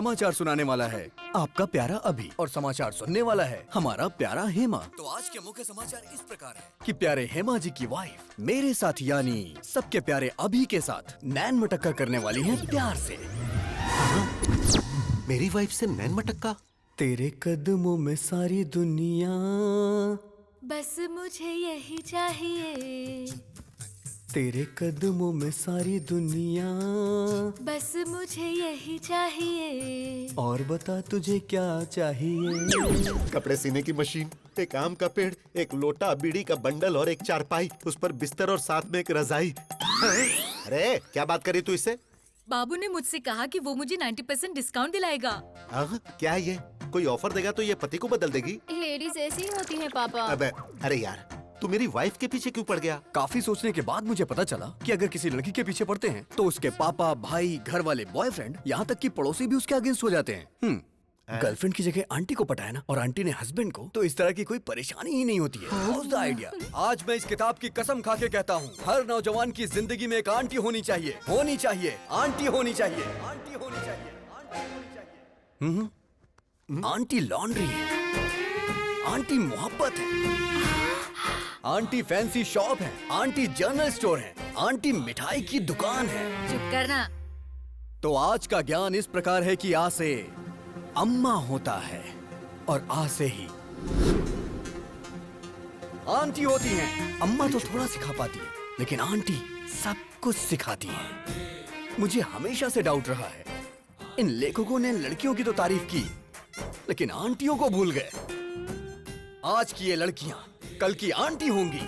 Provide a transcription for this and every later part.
समाचार सुनाने वाला है आपका प्यारा अभी, और समाचार सुनने वाला है हमारा प्यारा हेमा। तो आज के मुख्य समाचार इस प्रकार है कि प्यारे हेमा जी की वाइफ मेरे साथ यानी सबके प्यारे अभी के साथ नैन मटक्का करने वाली है प्यार से। मेरी वाइफ से नैन मटक्का? तेरे कदमों में सारी दुनिया, बस मुझे यही चाहिए। तेरे कदमों में सारी दुनिया, बस मुझे यही चाहिए। और बता तुझे क्या चाहिए। कपड़े सीने की मशीन, एक आम का पेड़, एक लोटा, बीड़ी का बंडल और एक चारपाई, उस पर बिस्तर और साथ में एक रजाई। अरे क्या बात करी तू इससे? बाबू ने मुझसे कहा कि वो मुझे 90% डिस्काउंट दिलाएगा। क्या है ये? कोई ऑफर देगा तो ये पति को बदल देगी? लेडीज ऐसी होती हैं पापा। अबे अरे यार, तू मेरी वाइफ के पीछे क्यों पड़ गया? काफी सोचने के बाद मुझे पता चला कि अगर किसी लड़की के पीछे पड़ते हैं तो उसके पापा, भाई, घर वाले, बॉयफ्रेंड, यहाँ तक कि पड़ोसी भी उसके अगेंस्ट हो जाते हैं। गर्लफ्रेंड की जगह आंटी को पटाया ना, और आंटी ने हस्बैंड को, तो इस तरह की कोई परेशानी ही नहीं होती है। How's the idea? आज मैं इस किताब की कसम खा के कहता हूँ, हर नौजवान की जिंदगी में एक आंटी होनी चाहिए, होनी चाहिए, आंटी होनी चाहिए, आंटी होनी चाहिए, आंटी होनी चाहिए। आंटी लॉन्ड्री है, आंटी मोहब्बत है, आंटी फैंसी शॉप है, आंटी जनरल स्टोर है, आंटी मिठाई की दुकान है। चुप करना। तो आज का ज्ञान इस प्रकार है कि आ से अम्मा होता है और आ से ही आंटी होती हैं। अम्मा तो थोड़ा सिखा पाती है, लेकिन आंटी सब कुछ सिखाती है। मुझे हमेशा से डाउट रहा है, इन लेखकों ने लड़कियों की तो तारीफ की, लेकिन आंटियों को भूल गए। आज की ये लड़कियां कल की आंटी होंगी।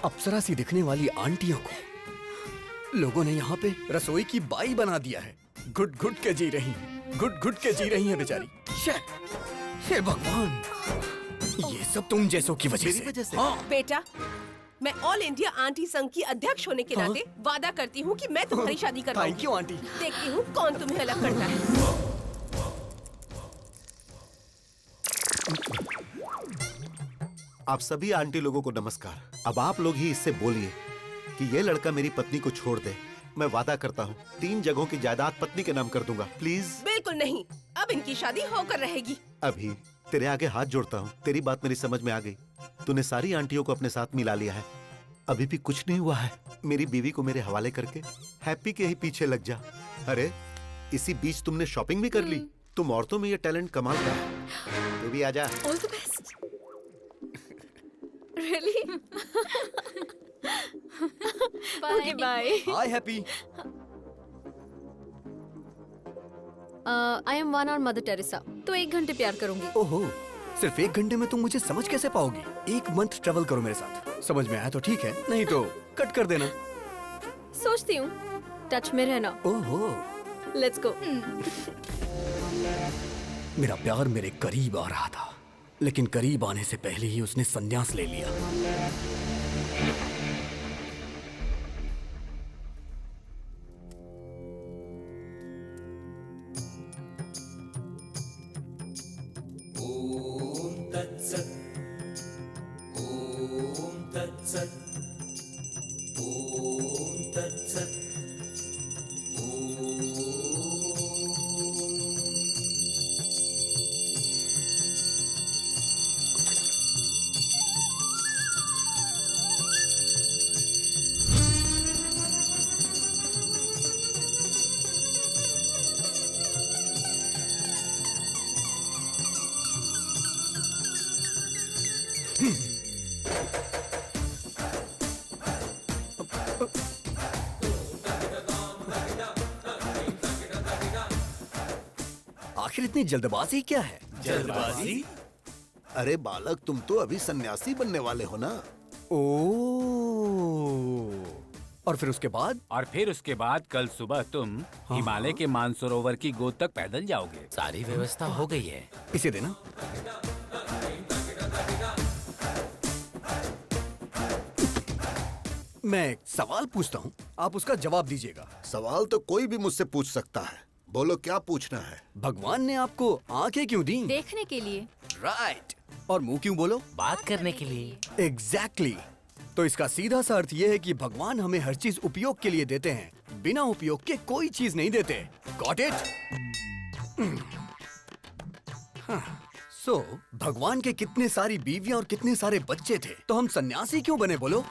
अप्सरा सी दिखने वाली आंटियों को लोगों ने यहाँ पे रसोई की बाई बना दिया है। घुट घुट के जी रही, घुट घुट के जी रही है बेचारी। हे भगवान, ये सब तुम जैसों की वजह से। हाँ। बेटा, मैं ऑल इंडिया आंटी संघ की अध्यक्ष होने के नाते वादा करती हूँ कि मैं तुम्हारी शादी करवाऊंगी। Thank you aunty. देखती हूँ कौन तुम्हें अलग करता है। आप सभी आंटी लोगों को नमस्कार। अब आप लोग ही इससे बोलिए कि ये लड़का मेरी पत्नी को छोड़ दे। मैं वादा करता हूँ 3 जगहों की जायदाद पत्नी के नाम कर दूंगा। प्लीज। बिल्कुल नहीं, अब इनकी शादी होकर रहेगी। अभी तेरे आगे हाथ जोड़ता हूँ, तेरी बात मेरी समझ में आ गई। तूने सारी आंटियों को अपने साथ मिला लिया है, अभी भी कुछ नहीं हुआ है। मेरी बीवी को मेरे हवाले करके हैप्पी के ही पीछे लग जा। अरे इसी बीच तुमने शॉपिंग भी कर ली। तुम औरतों में ये टैलेंट कमाल का है। तू भी आजा। All the best. Really? Okay bye. Hi happy. I am one और मदर टेरेसा, तो 1 घंटे प्यार करूंगी। ओहो, सिर्फ 1 घंटे में तुम मुझे समझ कैसे पाओगी? 1 मंथ ट्रेवल करो मेरे साथ, समझ में आया तो ठीक है, नहीं तो कट कर देना। सोचती हूँ, टच में रहना। ओहो, लेट्स गो। मेरा प्यार मेरे करीब आ रहा था, लेकिन करीब आने से पहले ही उसने संन्यास ले लिया। ओम तत्सत्, ओम तत्सत्, ओम तत्सत्, ओम। आखिर इतनी जल्दबाजी क्या है? जल्दबाजी? अरे बालक, तुम तो अभी सन्यासी बनने वाले हो ना। और फिर उसके बाद? और फिर उसके बाद कल सुबह तुम हिमालय के मानसरोवर की गोद तक पैदल जाओगे। सारी व्यवस्था हो गई है। इसे देना। मैं एक सवाल पूछता हूँ, आप उसका जवाब दीजिएगा। सवाल तो कोई भी मुझसे पूछ सकता है, बोलो क्या पूछना है। भगवान ने आपको आंखें क्यों दी? देखने के लिए। राइट। और मुंह क्यों बोलो? बात करने के लिए। एग्जैक्टली। तो इसका सीधा सा अर्थ ये है कि भगवान हमें हर चीज उपयोग के लिए देते हैं, बिना उपयोग के कोई चीज नहीं देते। Got it? सो भगवान के कितने सारी बीवियां और कितने सारे बच्चे थे, तो हम सन्यासी क्यों बने बोलो?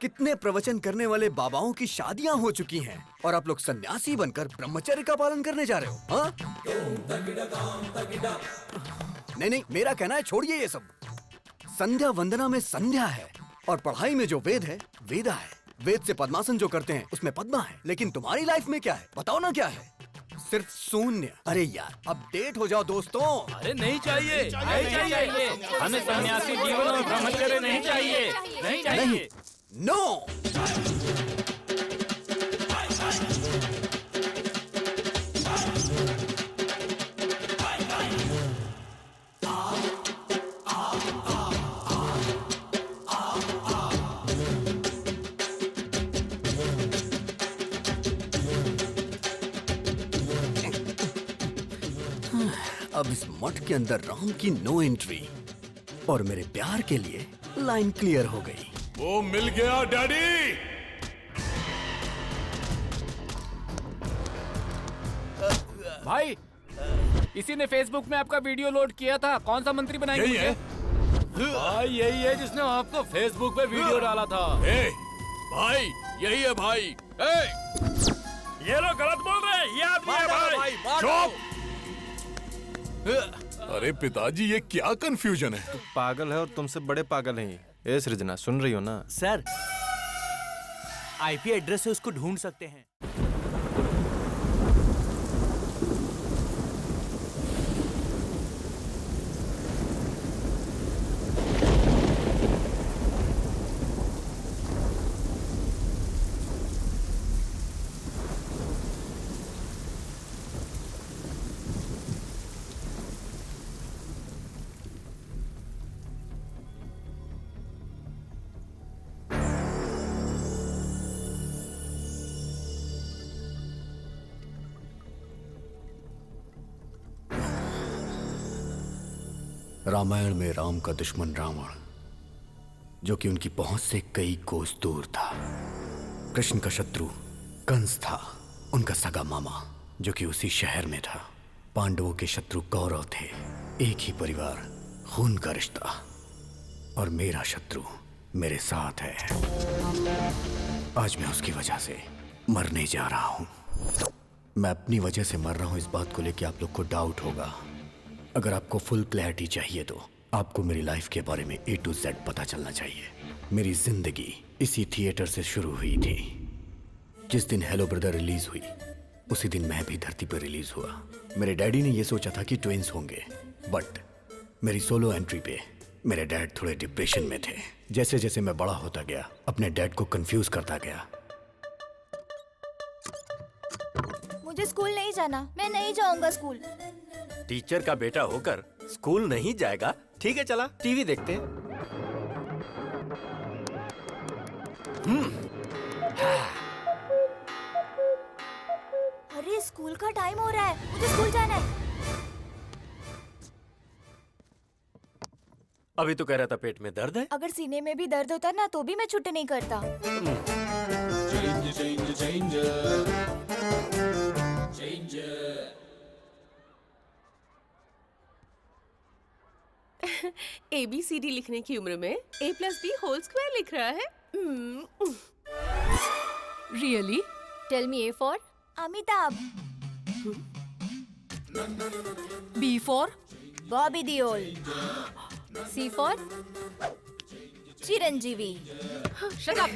कितने प्रवचन करने वाले बाबाओं की शादियां हो चुकी हैं और आप लोग सन्यासी बनकर ब्रह्मचर्य का पालन करने जा रहे हो? हाँ? नहीं नहीं, मेरा कहना है छोड़िए ये सब। संध्या वंदना में संध्या है और पढ़ाई में जो वेद है वेदा है। वेद से पद्मासन जो करते हैं उसमें पद्मा है, लेकिन तुम्हारी लाइफ में क्या है बताओ ना? क्या है? सिर्फ शून्य। अरे यार अपडेट हो जाओ दोस्तों। अरे नहीं चाहिए, नहीं चाहिए, हमें सन्यासी जीवन और ब्रह्मचर्य नहीं चाहिए, नहीं चाहिए। नो। अब इस मठ के अंदर राम की नो एंट्री और मेरे प्यार के लिए लाइन क्लियर हो गई। वो मिल गया डैडी। भाई इसी ने फेसबुक में आपका वीडियो लोड किया था। कौन सा मंत्री बनाएंगे यही है? भाई यही है जिसने आपको फेसबुक पे वीडियो डाला था। ए, भाई यही है भाई। ए, ये लोग गलत बोल रहे हैं, ये आदमी है भाई। चुप। अरे पिताजी ये क्या कंफ्यूजन है? पागल है और तुमसे बड़े पागल हैं ये। सृजना सुन रही हो ना? सर आईपी एड्रेस से उसको ढूंढ सकते हैं। रामायण में राम का दुश्मन रावण, जो कि उनकी पहुंच से कई कोस दूर था। कृष्ण का शत्रु कंस था, उनका सगा मामा, जो कि उसी शहर में था। पांडवों के शत्रु कौरव थे, एक ही परिवार, खून का रिश्ता। और मेरा शत्रु मेरे साथ है। आज मैं उसकी वजह से मरने जा रहा हूं। मैं अपनी वजह से मर रहा हूं, इस बात को लेकर आप लोग को डाउट होगा। अगर आपको फुल क्लैरिटी चाहिए तो आपको मेरी लाइफ के बारे में A to Z पता चलना चाहिए। मेरी जिंदगी इसी थिएटर से शुरू हुई थी। जिस दिन हेलो ब्रदर रिलीज हुई उसी दिन मैं भी धरती पर रिलीज हुआ। मेरे डैडी ने यह सोचा था कि ट्विंस होंगे, बट मेरी सोलो एंट्री पे मेरे डैड थोड़े डिप्रेशन में थे। जैसे जैसे मैं बड़ा होता गया अपने डैड को कंफ्यूज करता गया। मुझे स्कूल नहीं जाना, मैं नहीं जाऊंगा स्कूल। टीचर का बेटा होकर स्कूल नहीं जाएगा? ठीक है चला टीवी देखते हैं। अरे स्कूल का टाइम हो रहा है, मुझे स्कूल जाना है। अभी तो कह रहा था पेट में दर्द है। अगर सीने में भी दर्द होता ना तो भी मैं छुट्टी नहीं करता। ABCD लिखने की उम्र में A+B² लिख रहा है। Really? Tell me A for Amitabh, B for Bobby Deol, C for Chiranjeevi. Shut up,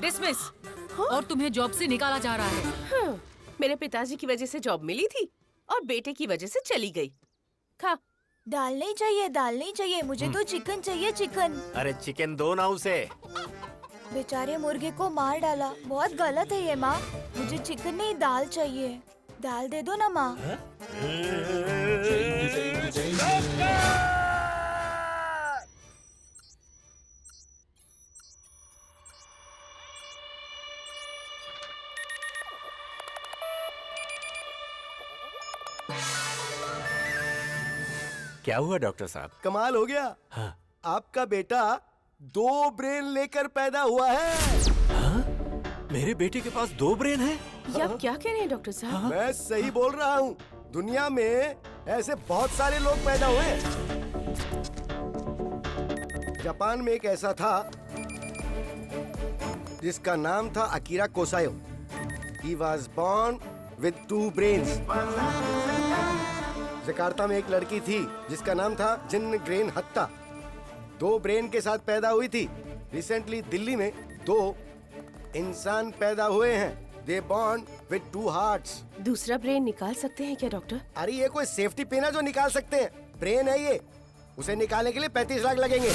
dismiss. और तुम्हें जॉब से निकाला जा रहा है। हाँ, मेरे पिताजी की वजह से जॉब मिली थी और बेटे की वजह से चली गई। खा। दाल नहीं चाहिए, दाल नहीं चाहिए, मुझे तो चिकन चाहिए, चिकन। अरे चिकन दो ना उसे। बेचारे मुर्गे को मार डाला, बहुत गलत है ये माँ। मुझे चिकन नहीं दाल चाहिए, दाल दे दो ना माँ। क्या हुआ डॉक्टर साहब? कमाल हो गया। हाँ। आपका बेटा 2 ब्रेन लेकर पैदा हुआ है। मेरे बेटे के पास 2 ब्रेन है। ये आप क्या कह रहे हैं डॉक्टर साहब? मैं सही बोल रहा हूँ। दुनिया में ऐसे बहुत सारे लोग पैदा हुए हैं। जापान में एक ऐसा था जिसका नाम था अकीरा कोसायो। He was born with 2 brains. Jakarta में एक लड़की थी जिसका नाम था जिन ग्रेन हत्ता। 2 ब्रेन के साथ पैदा हुई थी। रिसेंटली दिल्ली में 2 इंसान पैदा हुए हैं। They born with 2 hearts. दूसरा ब्रेन निकाल सकते हैं क्या डॉक्टर? अरे ये कोई सेफ्टी पिन है जो निकाल सकते हैं? ब्रेन है ये, उसे निकालने के लिए 35 लाख लगेंगे।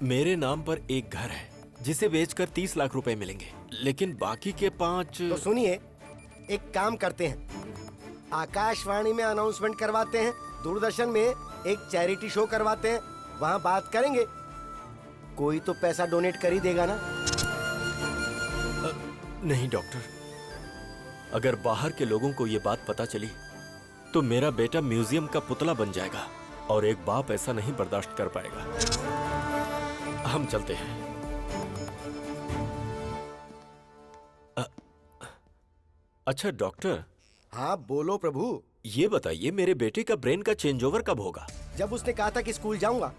मेरे नाम पर एक घर है जिसे बेचकर 30 लाख रुपए मिलेंगे, लेकिन बाकी के 5। तो सुनिए, एक काम करते हैं, आकाशवाणी में अनाउंसमेंट करवाते हैं, दूरदर्शन में एक चैरिटी शो करवाते हैं, वहाँ बात करेंगे, कोई तो पैसा डोनेट कर ही देगा ना। नहीं डॉक्टर, अगर बाहर के लोगों को ये बात पता चली तो मेरा बेटा म्यूजियम का पुतला बन जाएगा और एक बाप ऐसा नहीं बर्दाश्त कर पाएगा। हम चलते हैं। अच्छा डॉक्टर। हाँ बोलो प्रभु। ये बताइए, मेरे बेटे का ब्रेन का चेंज ओवर कब होगा? जब उसने कहा था कि स्कूल जाऊंगा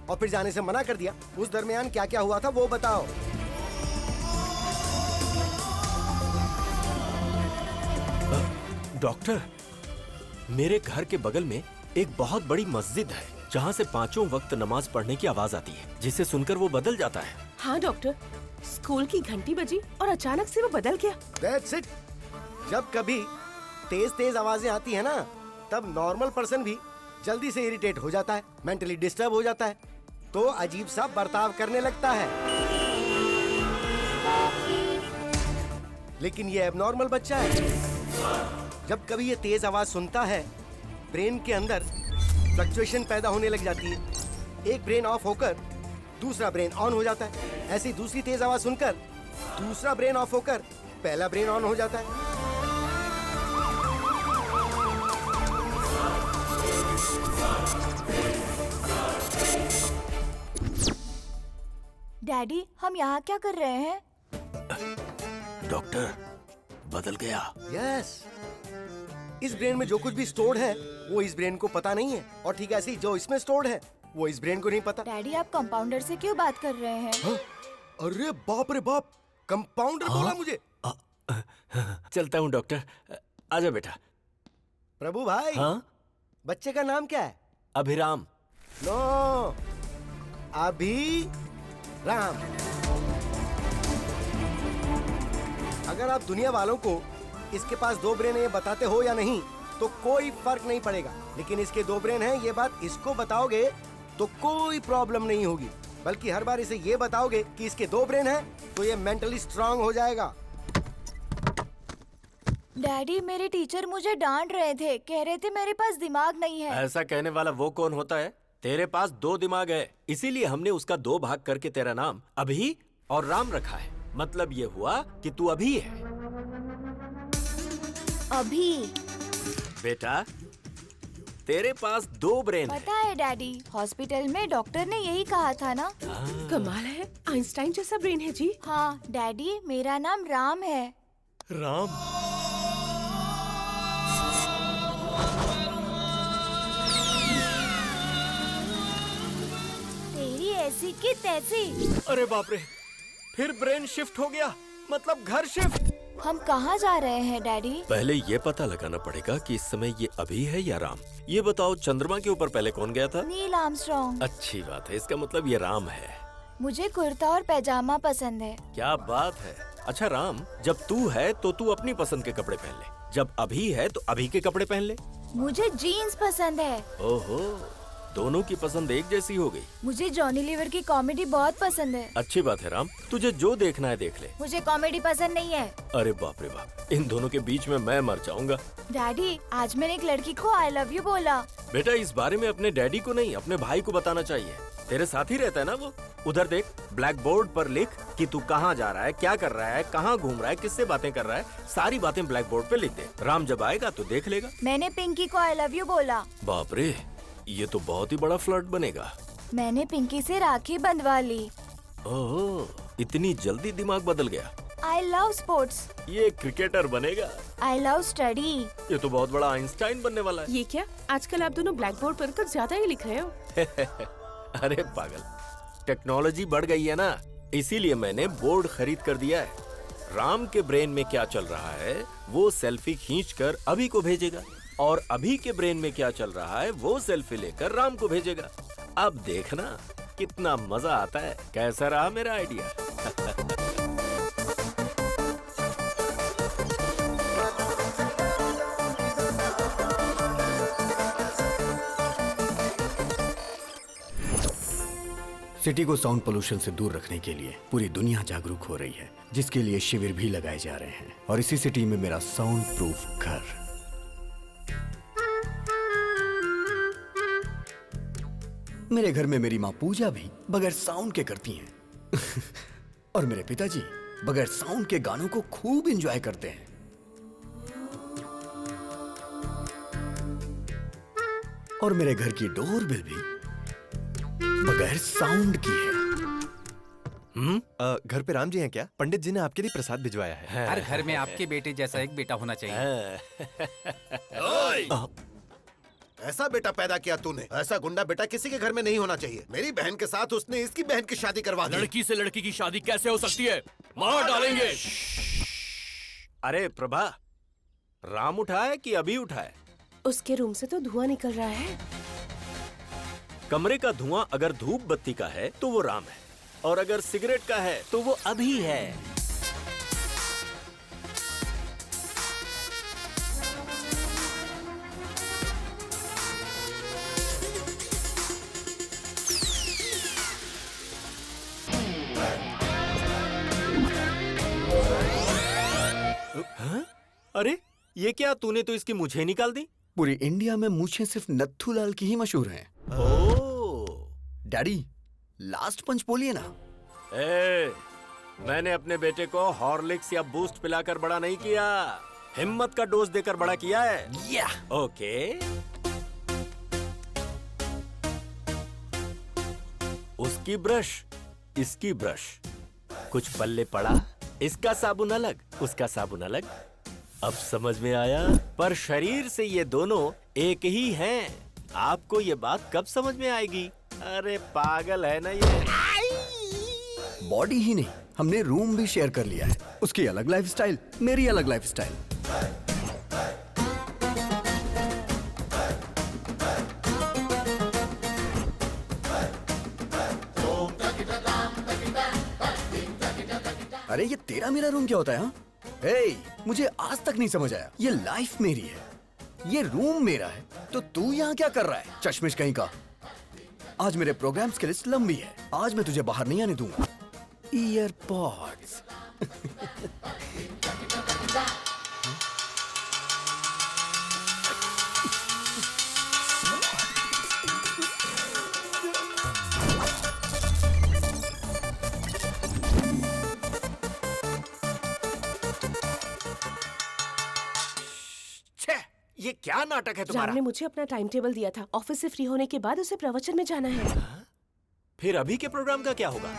और फिर जाने से मना कर दिया, उस दरमियान क्या क्या हुआ था वो बताओ। डॉक्टर, मेरे घर के बगल में एक बहुत बड़ी मस्जिद है जहाँ से 5 वक्त नमाज पढ़ने की आवाज आती है, जिसे सुनकर वो बदल जाता है। हाँ डॉक्टर, स्कूल की घंटी बजी और अचानक से वो बदल गया। That's it. जब कभी तेज तेज आवाजें आती है ना, तब नॉर्मल पर्सन भी जल्दी से इरिटेट हो जाता है, मेंटली डिस्टर्ब हो जाता है, तो अजीब सा बर्ताव करने लगता है। लेकिन ये एबनॉर्मल बच्चा है। जब कभी ये तेज आवाज सुनता है, ब्रेन के अंदर फ्लक्चुएशन पैदा होने लग जाती है। एक ब्रेन ऑफ होकर दूसरा ब्रेन ऑन हो जाता है। ऐसी दूसरी तेज आवाज सुनकर दूसरा ब्रेन ऑफ होकर पहला ब्रेन ऑन हो जाता है। डैडी, हम यहाँ क्या कर रहे हैं? डॉक्टर, बदल गया। यस, इस ब्रेन में जो कुछ भी स्टोर्ड है वो इस ब्रेन को पता नहीं है, और ठीक ऐसे ही जो इसमें स्टोर्ड है वो इस ब्रेन को नहीं पता। डैडी, आप कंपाउंडर से क्यों बात कर रहे हैं? हाँ? अरे बाप रे बाप, कंपाउंडर बोला मुझे। चलता हूँ डॉक्टर, आजा बेटा। प्रभु भाई। हाँ? बच्चे का नाम क्या है? अभिराम। नो, अभी राम। अगर आप दुनिया वालों को इसके पास 2 ब्रेन है ये बताते हो या नहीं तो कोई फर्क नहीं पड़ेगा, लेकिन इसके 2 ब्रेन हैं ये बात इसको बताओगे तो कोई प्रॉब्लम नहीं होगी, बल्कि हर बार इसे ये बताओगे कि इसके 2 ब्रेन हैं तो ये मेंटली स्ट्रांग हो जाएगा। डैडी, मेरे टीचर मुझे डांट रहे थे, कह रहे थे मेरे पास दिमाग नहीं है। ऐसा कहने वाला वो कौन होता है? तेरे पास 2 दिमाग है, इसीलिए हमने उसका 2 भाग करके तेरा नाम अभी और राम रखा है। मतलब ये हुआ कि तू अभी है। अभी? बेटा, तेरे पास 2 ब्रेन है। पता है डैडी, हॉस्पिटल में डॉक्टर ने यही कहा था ना। कमाल है, आइंस्टाइन जैसा ब्रेन है जी। हाँ डैडी, मेरा नाम राम है। राम? तेरी ऐसी की तैसी। अरे बाप रे, फिर ब्रेन शिफ्ट हो गया, मतलब घर शिफ्ट। हम कहाँ जा रहे हैं डैडी? पहले ये पता लगाना पड़ेगा कि इस समय ये अभी है या राम। ये बताओ, चंद्रमा के ऊपर पहले कौन गया था? Neil Armstrong. अच्छी बात है, इसका मतलब ये राम है। मुझे कुर्ता और पैजामा पसंद है। क्या बात है। अच्छा राम, जब तू है तो तू अपनी पसंद के कपड़े पहन ले, जब अभी है तो अभी के कपड़े पहन ले। मुझे जीन्स पसंद है। ओहो, दोनों की पसंद एक जैसी हो गई। मुझे जॉनी लीवर की कॉमेडी बहुत पसंद है। अच्छी बात है राम, तुझे जो देखना है देख ले। मुझे कॉमेडी पसंद नहीं है। अरे बाप रे बाप, इन दोनों के बीच में मैं मर जाऊंगा। डैडी, आज मैंने एक लड़की को आई लव यू बोला। बेटा, इस बारे में अपने डैडी को नहीं, अपने भाई को बताना चाहिए। तेरे साथ ही रहता है ना वो। उधर देख, ब्लैक बोर्ड पर लिख कि तू कहाँ जा रहा है, क्या कर रहा है, कहाँ घूम रहा है, किससे बातें कर रहा है, सारी बातें ब्लैक बोर्ड पे लिख दे। राम जब आएगा तो देख लेगा। मैंने पिंकी को आई लव यू बोला। बाप रे, ये तो बहुत ही बड़ा फ्लर्ट बनेगा। मैंने पिंकी से राखी बंधवा ली। ओह, इतनी जल्दी दिमाग बदल गया? I love sports. ये क्रिकेटर बनेगा। I love study. ये तो बहुत बड़ा आइंस्टाइन बनने वाला है। ये क्या, आजकल आप दोनों ब्लैक बोर्ड पर कुछ ज्यादा ही लिख रहे हो। अरे पागल, टेक्नोलॉजी बढ़ गई है ना, इसीलिए मैंने बोर्ड खरीद कर दिया है। राम के ब्रेन में क्या चल रहा है वो सेल्फी खींचकर अभी को भेजेगा, और अभी के ब्रेन में क्या चल रहा है वो सेल्फी लेकर राम को भेजेगा। अब देखना कितना मजा आता है। कैसा रहा मेरा आइडिया? सिटी को साउंड पोल्यूशन से दूर रखने के लिए पूरी दुनिया जागरूक हो रही है, जिसके लिए शिविर भी लगाए जा रहे हैं। और इसी सिटी में मेरा साउंड प्रूफ घर। मेरे घर में मेरी माँ पूजा भी बगैर साउंड के करती हैं। और मेरे पिताजी बगैर साउंड के गानों को खूब एंजॉय करते हैं। और मेरे घर की डोरबेल भी बगैर साउंड की है। घर पे राम जी हैं क्या? पंडित जी ने आपके लिए प्रसाद भिजवाया है। हर घर में आपके बेटे जैसा एक बेटा होना चाहिए। ऐसा बेटा पैदा किया तूने, ऐसा गुंडा बेटा किसी के घर में नहीं होना चाहिए। मेरी बहन के साथ उसने इसकी बहन की शादी करवा दी। लड़की से लड़की की शादी कैसे हो सकती है? मार डालेंगे। अरे प्रभा, राम उठाए कि अभी उठाए? उसके रूम से तो धुआं निकल रहा है। कमरे का धुआं अगर धूप बत्ती का है तो वो राम है, और अगर सिगरेट का है तो वो अभी है। हाँ? अरे ये क्या, तूने तो इसकी मूछें निकाल दी। पूरी इंडिया में मूछें सिर्फ नत्थूलाल की ही मशहूर हैं। डैडी, लास्ट पंच बोलिए ना। मैंने अपने बेटे को हॉर्लिक्स या बूस्ट पिलाकर बड़ा नहीं किया, हिम्मत का डोज देकर बड़ा किया है। ओके। उसकी ब्रश, इसकी ब्रश, कुछ पल्ले पड़ा, इसका साबुन अलग, उसका साबुन अलग। अब समझ में आया? पर शरीर से ये दोनों एक ही हैं। आपको ये बात कब समझ में आएगी? अरे पागल है ना ये। बॉडी ही नहीं, हमने रूम भी शेयर कर लिया है। उसकी अलग लाइफस्टाइल, मेरी अलग लाइफस्टाइल। अरे ये तेरा मेरा रूम क्या होता है? हाँ? मुझे आज तक नहीं समझ आया। ये लाइफ मेरी है, ये रूम मेरा है, तो तू यहाँ क्या कर रहा है? चश्मिश कहीं का। आज मेरे प्रोग्राम्स की लिस्ट लंबी है, आज मैं तुझे बाहर नहीं आने दूंगा। ईयरपॉड्स। ये क्या नाटक है तुम्हारा? राम ने मुझे अपना टाइम टेबल दिया था। ऑफिस से फ्री होने के बाद उसे प्रवचन में जाना है। फिर अभी के प्रोग्राम का क्या होगा?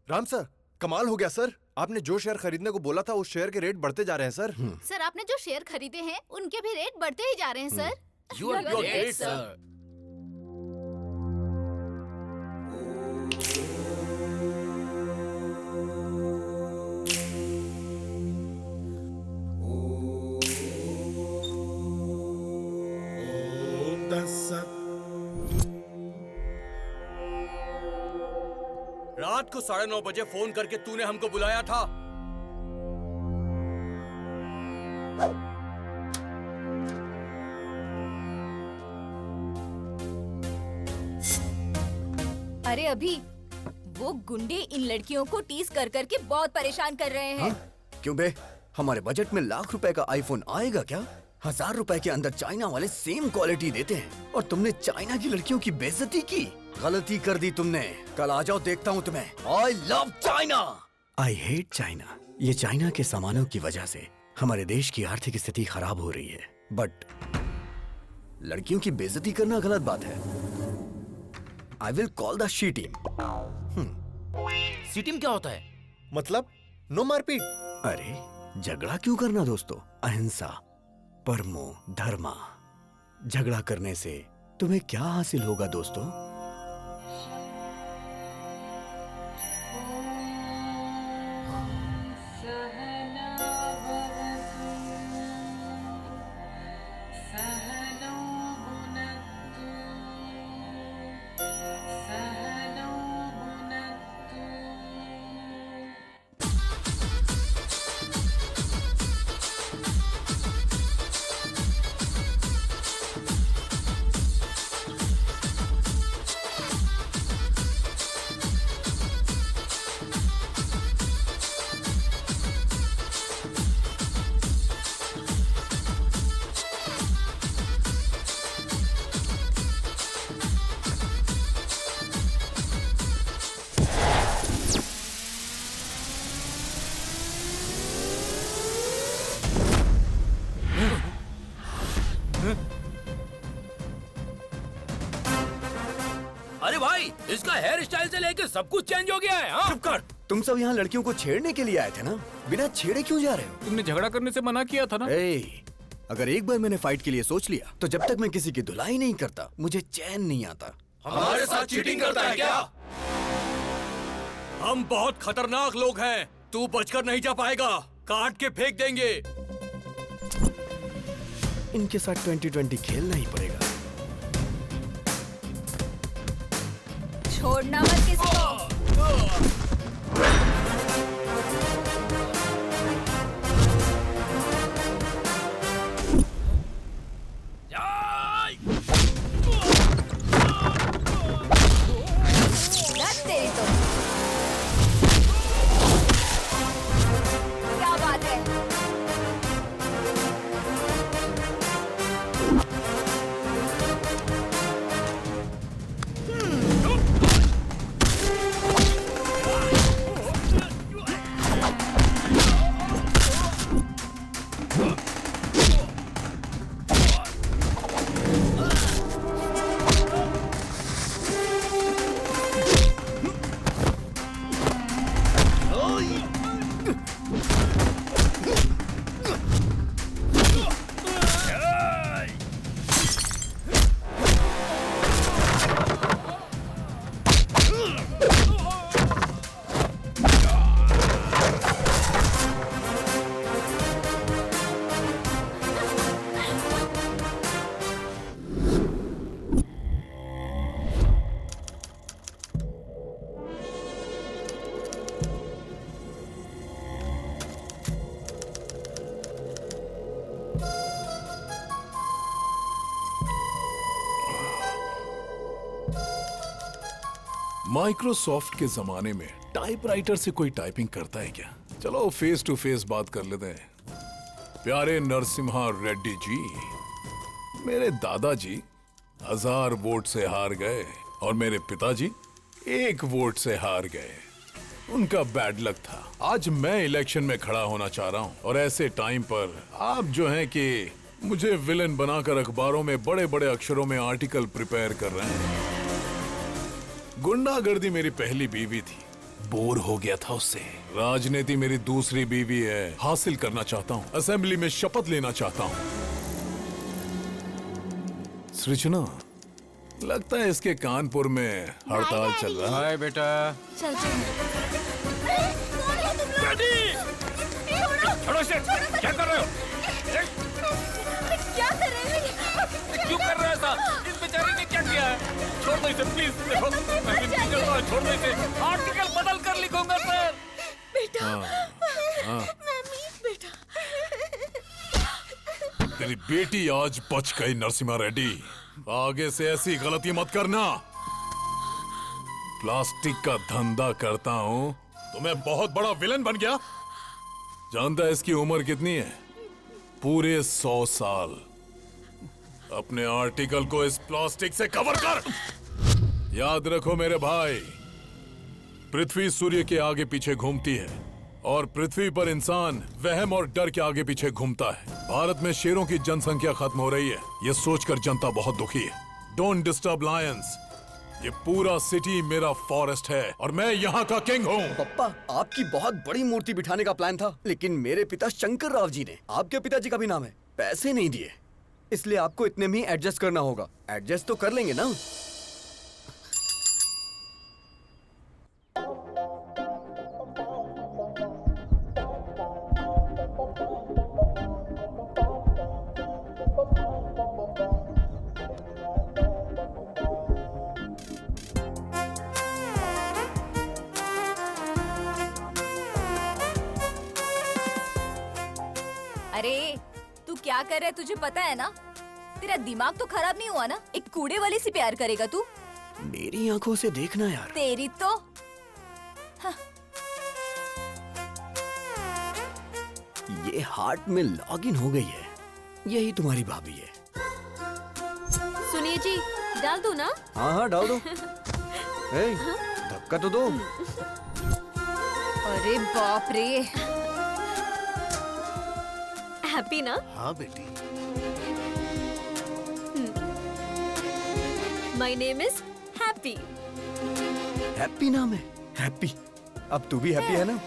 राम सर, कमाल हो गया सर। आपने जो शेयर खरीदने को बोला था उस शेयर के रेट बढ़ते जा रहे हैं सर। सर, आपने जो शेयर खरीदे हैं उनके भी रेट बढ़ते ही जा रहे हैं sir. You are great, sir. रात को 9:30 बजे फोन करके तूने हमको बुलाया था। अरे अभी वो गुंडे इन लड़कियों को टीज कर करके बहुत परेशान कर रहे हैं। क्यों बे, हमारे बजट में लाख रुपए का आईफोन आएगा क्या? 1000 रुपए के अंदर चाइना वाले सेम क्वालिटी देते हैं, और तुमने चाइना की लड़कियों की बेइज्जती की। गलती कर दी तुमने। कल आ जाओ, देखता हूँ तुम्हें। I love China. I hate China. ये चाइना के सामानों की वजह से हमारे देश की आर्थिक स्थिति खराब हो रही है, बट लड़कियों की बेइज्जती करना गलत बात है। I will call the she team. C team क्या होता है? मतलब नो मारपीट। अरे झगड़ा क्यों करना दोस्तों? अहिंसा, परमो धर्मा। झगड़ा करने से तुम्हें क्या हासिल होगा दोस्तों? अरे भाई, इसका हेयर स्टाइल से लेके सब कुछ चेंज हो गया है। हाँ? चुप कर। तुम सब यहाँ लड़कियों को छेड़ने के लिए आए थे ना? बिना छेड़े क्यों जा रहे हो? तुमने झगड़ा करने से मना किया था ना? अगर एक बार मैंने फाइट के लिए सोच लिया तो जब तक मैं किसी की धुलाई नहीं करता मुझे चैन नहीं आता। हमारे साथ चीटिंग करता है क्या? हम बहुत खतरनाक लोग हैं, तू बचकर नहीं जा पाएगा, काट के फेंक देंगे। इनके साथ 2020 खेलना ही पड़ेगा। छोड़ना मत किसी को। लग तेरी तो। क्या बात है? माइक्रोसॉफ्ट के जमाने में टाइपराइटर से कोई टाइपिंग करता है क्या? चलो फेस टू फेस बात कर लेते हैं। प्यारे नरसिम्हा रेड्डी जी, मेरे दादाजी 1000 वोट से हार गए और मेरे पिताजी 1 वोट से हार गए। उनका बैड लक था। आज मैं इलेक्शन में खड़ा होना चाह रहा हूं और ऐसे टाइम पर आप जो हैं कि मुझे विलेन बनाकर अखबारों में बड़े बड़े अक्षरों में आर्टिकल प्रिपेयर कर रहे हैं। गुंडागर्दी मेरी पहली बीवी थी, बोर हो गया था उससे। राजनीति मेरी दूसरी बीवी है, हासिल करना चाहता हूँ। असेंबली में शपथ लेना चाहता हूँ। सृजना, लगता है इसके कानपुर में हड़ताल चल रहा है। बेटा चलते हैं। छोड़ो इसे। क्या कर रहे हो? क्या कर रहे हो? क्यों कर रहे हो ऐसा? इस बेचारे ने क्या किया है? छोड़ दो इसे प्लीज। देखो मैं विनती कर रहा हूं, छोड़ दो इसे। आर्टिकल बदल कर लिखूंगा सर। बेटा, बेटा। तेरी बेटी आज बच गई नरसिम्हा रेड्डी। आगे से ऐसी गलती मत करना। प्लास्टिक का धंधा करता हूँ तो मैं बहुत बड़ा विलन बन गया। जानता है इसकी उम्र कितनी है? पूरे 100 साल। अपने आर्टिकल को इस प्लास्टिक से कवर कर। याद रखो मेरे भाई, पृथ्वी सूर्य के आगे पीछे घूमती है और पृथ्वी पर इंसान वहम और डर के आगे पीछे घूमता है। भारत में शेरों की जनसंख्या खत्म हो रही है, ये सोचकर जनता बहुत दुखी है। Don't disturb Lions. ये पूरा सिटी मेरा फॉरेस्ट है और मैं यहाँ का किंग हूँ। पप्पा, आपकी बहुत बड़ी मूर्ति बिठाने का प्लान था, लेकिन मेरे पिता शंकर राव जी ने, आपके पिताजी का भी नाम है, पैसे नहीं दिए, इसलिए आपको इतने में ही एडजस्ट करना होगा। एडजस्ट तो कर लेंगे ना? अरे तू क्या कर रहा है, तुझे पता है ना? तेरा दिमाग तो खराब नहीं हुआ ना? एक कूड़े वाली से प्यार करेगा तू? मेरी आंखों से देखना यार। तेरी तो ये हार्ट में लॉगिन हो गई है, यही तुम्हारी भाभी है। सुनिए जी, डाल दो ना? हाँ हाँ डाल दो। ए, धक्का तो दो। अरे बाप रे। हैप्पी ना? हाँ बेटी। My name is happy. Happy नाम है? हैप्पी। अब तू भी हैप्पी है ना?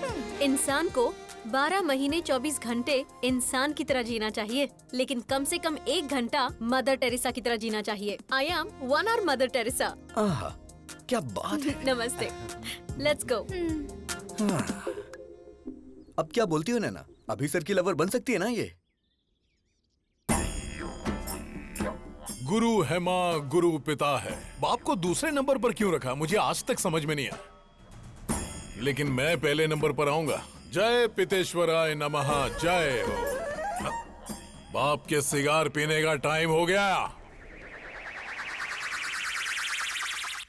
इंसान को 12 महीने 24 घंटे इंसान की तरह जीना चाहिए, लेकिन कम से कम 1 घंटा मदर टेरेसा की तरह जीना चाहिए। I am 1 hour mother Teresa. आहा, क्या बात है। नमस्ते। Let's go. अब क्या बोलती हो नैना? अभी सर की लवर बन सकती है ना ये? गुरु है माँ, गुरु पिता है। बाप को दूसरे नंबर पर क्यों रखा, मुझे आज तक समझ में नहीं आया। लेकिन मैं पहले नंबर पर आऊंगा। जय पितेश्वराय नमः, जय हो। बाप के सिगार पीने का टाइम हो गया।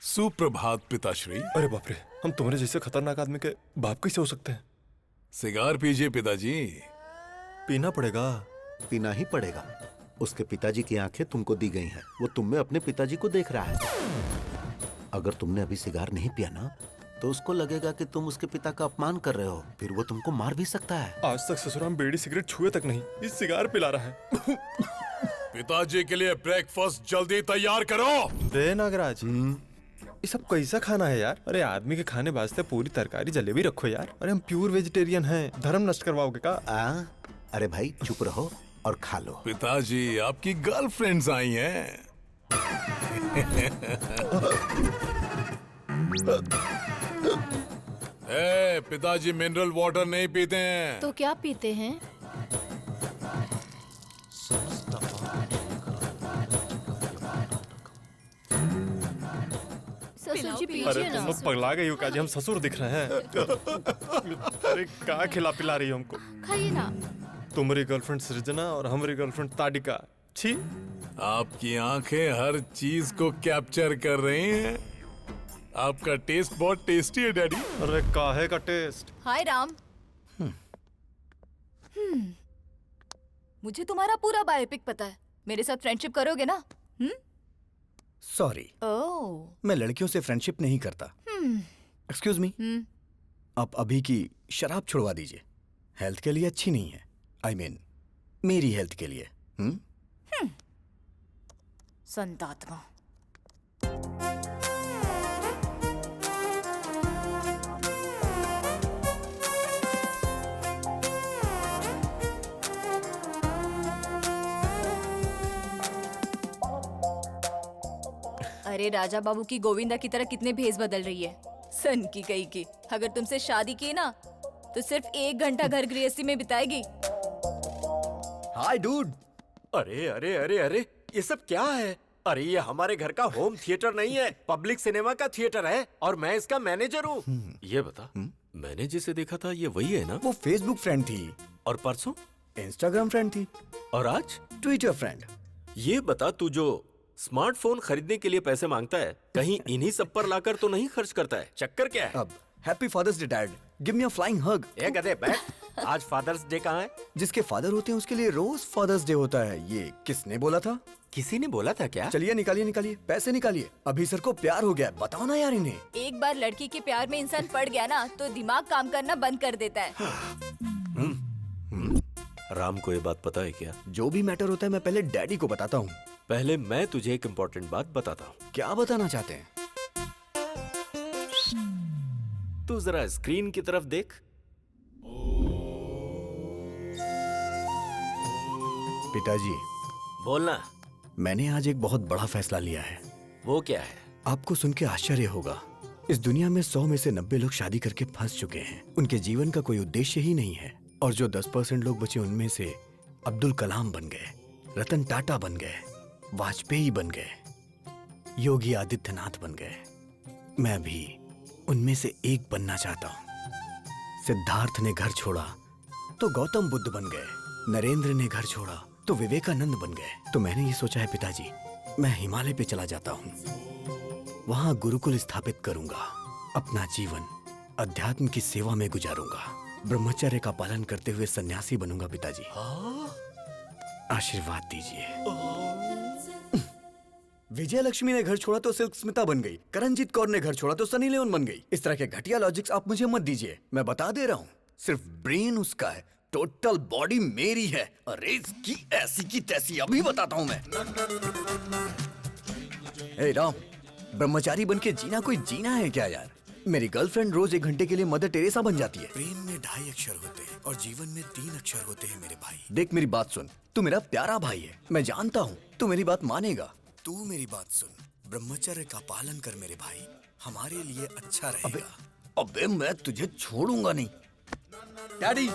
सुप्रभात पिताश्री। अरे बाप रे, हम तुम्हारे जैसे खतरनाक आदमी के बाप कैसे हो सकते हैं? सिगार पीजिए पिताजी। पीना पड़ेगा। पीना ही पड़ेगा। उसके पिताजी की आंखें तुमको दी गई हैं। वो तुम में अपने पिताजी को देख रहा है। अगर तुमने अभी सिगार नहीं पिया ना, तो उसको लगेगा कि तुम उसके पिता का अपमान कर रहे हो, फिर वो तुमको मार भी सकता है। आज तक ससुराल बीड़ी सिगरेट छुए तक नहीं, इस सिगार पिला रहा है। पिताजी के लिए ब्रेकफास्ट जल्दी तैयार करो। रे नागराज, ये सब कैसा खाना है यार? अरे आदमी के खाने वास्ते पूरी तरकारी जलेबी रखो यार। अरे हम प्योर वेजिटेरियन हैं, धर्म नष्ट करवाओगे का? अरे भाई चुप रहो और खा लो। पिताजी, आपकी गर्लफ्रेंड्स आई हैं। पिताजी मिनरल वाटर नहीं पीते हैं। तो क्या पीते हैं? ससुर जी अरे पीजिए तुम ना। लोग पगला गई हो का जी? हम ससुर दिख रहे हैं? अरे क्या खिला पिला रही हो हमको? खाइए ना। तुम्हारी गर्लफ्रेंड सृजना और हमारी गर्लफ्रेंड ताडिका। छी। आपकी आंखें हर चीज को कैप्चर कर रही हैं। आपका टेस्ट बहुत टेस्टी है डैडी। अरे काहे का टेस्ट? हाय राम। मुझे तुम्हारा पूरा बायोपिक पता है। मेरे साथ फ्रेंडशिप करोगे ना? सॉरी, मैं लड़कियों से फ्रेंडशिप नहीं करता। एक्सक्यूज मी, आप अभी की शराब छुड़वा दीजिए। हेल्थ के लिए अच्छी नहीं है। आई मीन मेरी हेल्थ के लिए। संतात्मा। अरे राजा बाबू की गोविंदा की तरह कितने भेस बदल रही है। सन की गई की। अगर तुमसे शादी की ना, तो सिर्फ 1 घंटा घर गृहस्थी में बिताएगी। हाय डूड। अरे अरे अरे अरे, ये सब क्या है? अरे ये हमारे घर का होम थिएटर नहीं है, पब्लिक सिनेमा का थिएटर है और मैं इसका मैनेजर हूँ। ये बता, मैंने जिसे देखा था ये वही है ना? वो फेसबुक फ्रेंड थी। और परसों इंस्टाग्राम फ्रेंड थी। और आज ट्विटर फ्रेंड। ये बता, तू जो स्मार्टफोन खरीदने के लिए पैसे मांगता है, कहीं इन्हीं सब पर लाकर तो नहीं खर्च करता है? चक्कर क्या है? अब happy father's day dad, give me a flying hug. ए गधे बैठ। आज फादर्स डे कहाँ है? जिसके फादर होते हैं उसके लिए रोज फादर्स डे होता है। ये किसने बोला था? किसी ने बोला था क्या? चलिए निकालिए निकालिए, पैसे निकालिए। अभी सर को प्यार हो गया है, बताओ ना यार इन्हें। एक बार लड़की के प्यार में इंसान पड़ गया ना तो दिमाग काम करना बंद कर देता है। राम को ये बात पता है क्या? जो भी मैटर होता है मैं पहले डैडी को बताता हूँ। पहले मैं तुझे एक इम्पोर्टेंट बात बताता हूँ। क्या बताना चाहते हैं? तू जरा स्क्रीन की तरफ देख। पिताजी, बोलना। मैंने आज एक बहुत बड़ा फैसला लिया है। वो क्या है? आपको सुन के आश्चर्य होगा। इस दुनिया में 100 में से 90 लोग शादी करके फंस चुके हैं। उनके जीवन का कोई उद्देश्य ही नहीं है। और जो 10% लोग बचे उनमें से अब्दुल कलाम बन गए, रतन टाटा बन गए, वाजपेयी बन गए, योगी आदित्यनाथ बन गए। मैं भी उनमें से एक बनना चाहता हूँ। सिद्धार्थ ने घर छोड़ा तो गौतम बुद्ध बन गए, नरेंद्र ने घर छोड़ा तो विवेकानंद बन गए। तो मैंने ये सोचा है पिताजी, मैं हिमालय पे चला जाता हूँ, वहां गुरुकुल स्थापित करूंगा, अपना जीवन अध्यात्म की सेवा में गुजारूंगा, ब्रह्मचर्य का पालन करते हुए सन्यासी बनूंगा। पिताजी आशीर्वाद दीजिए। विजय लक्ष्मी ने घर छोड़ा तो सिल्क स्मिता बन गई, करणजीत कौर ने घर छोड़ा तो सनी लियोन बन गई। इस तरह के घटिया लॉजिक्स आप मुझे मत दीजिए। मैं बता दे रहा हूँ, सिर्फ ब्रेन उसका है, टोटल बॉडी मेरी है। अरे इसकी ऐसी की तैसी अभी बताता हूँ मैं। ए राम, ब्रह्मचारी बन के जीना कोई जीना है क्या यार? मेरी गर्लफ्रेंड रोज 1 घंटे के लिए मदर टेरेसा बन जाती है। प्रेम में 2.5 अक्षर होते हैं और जीवन में 3 अक्षर होते हैं मेरे भाई। देख मेरी बात सुन, तू मेरा प्यारा भाई है, मैं जानता हूँ तू मेरी बात मानेगा। तू मेरी बात सुन, ब्रह्मचर्य का पालन कर मेरे भाई, हमारे लिए अच्छा रहेगा। अबे मैं तुझे छोड़ूंगा नहीं। डैडी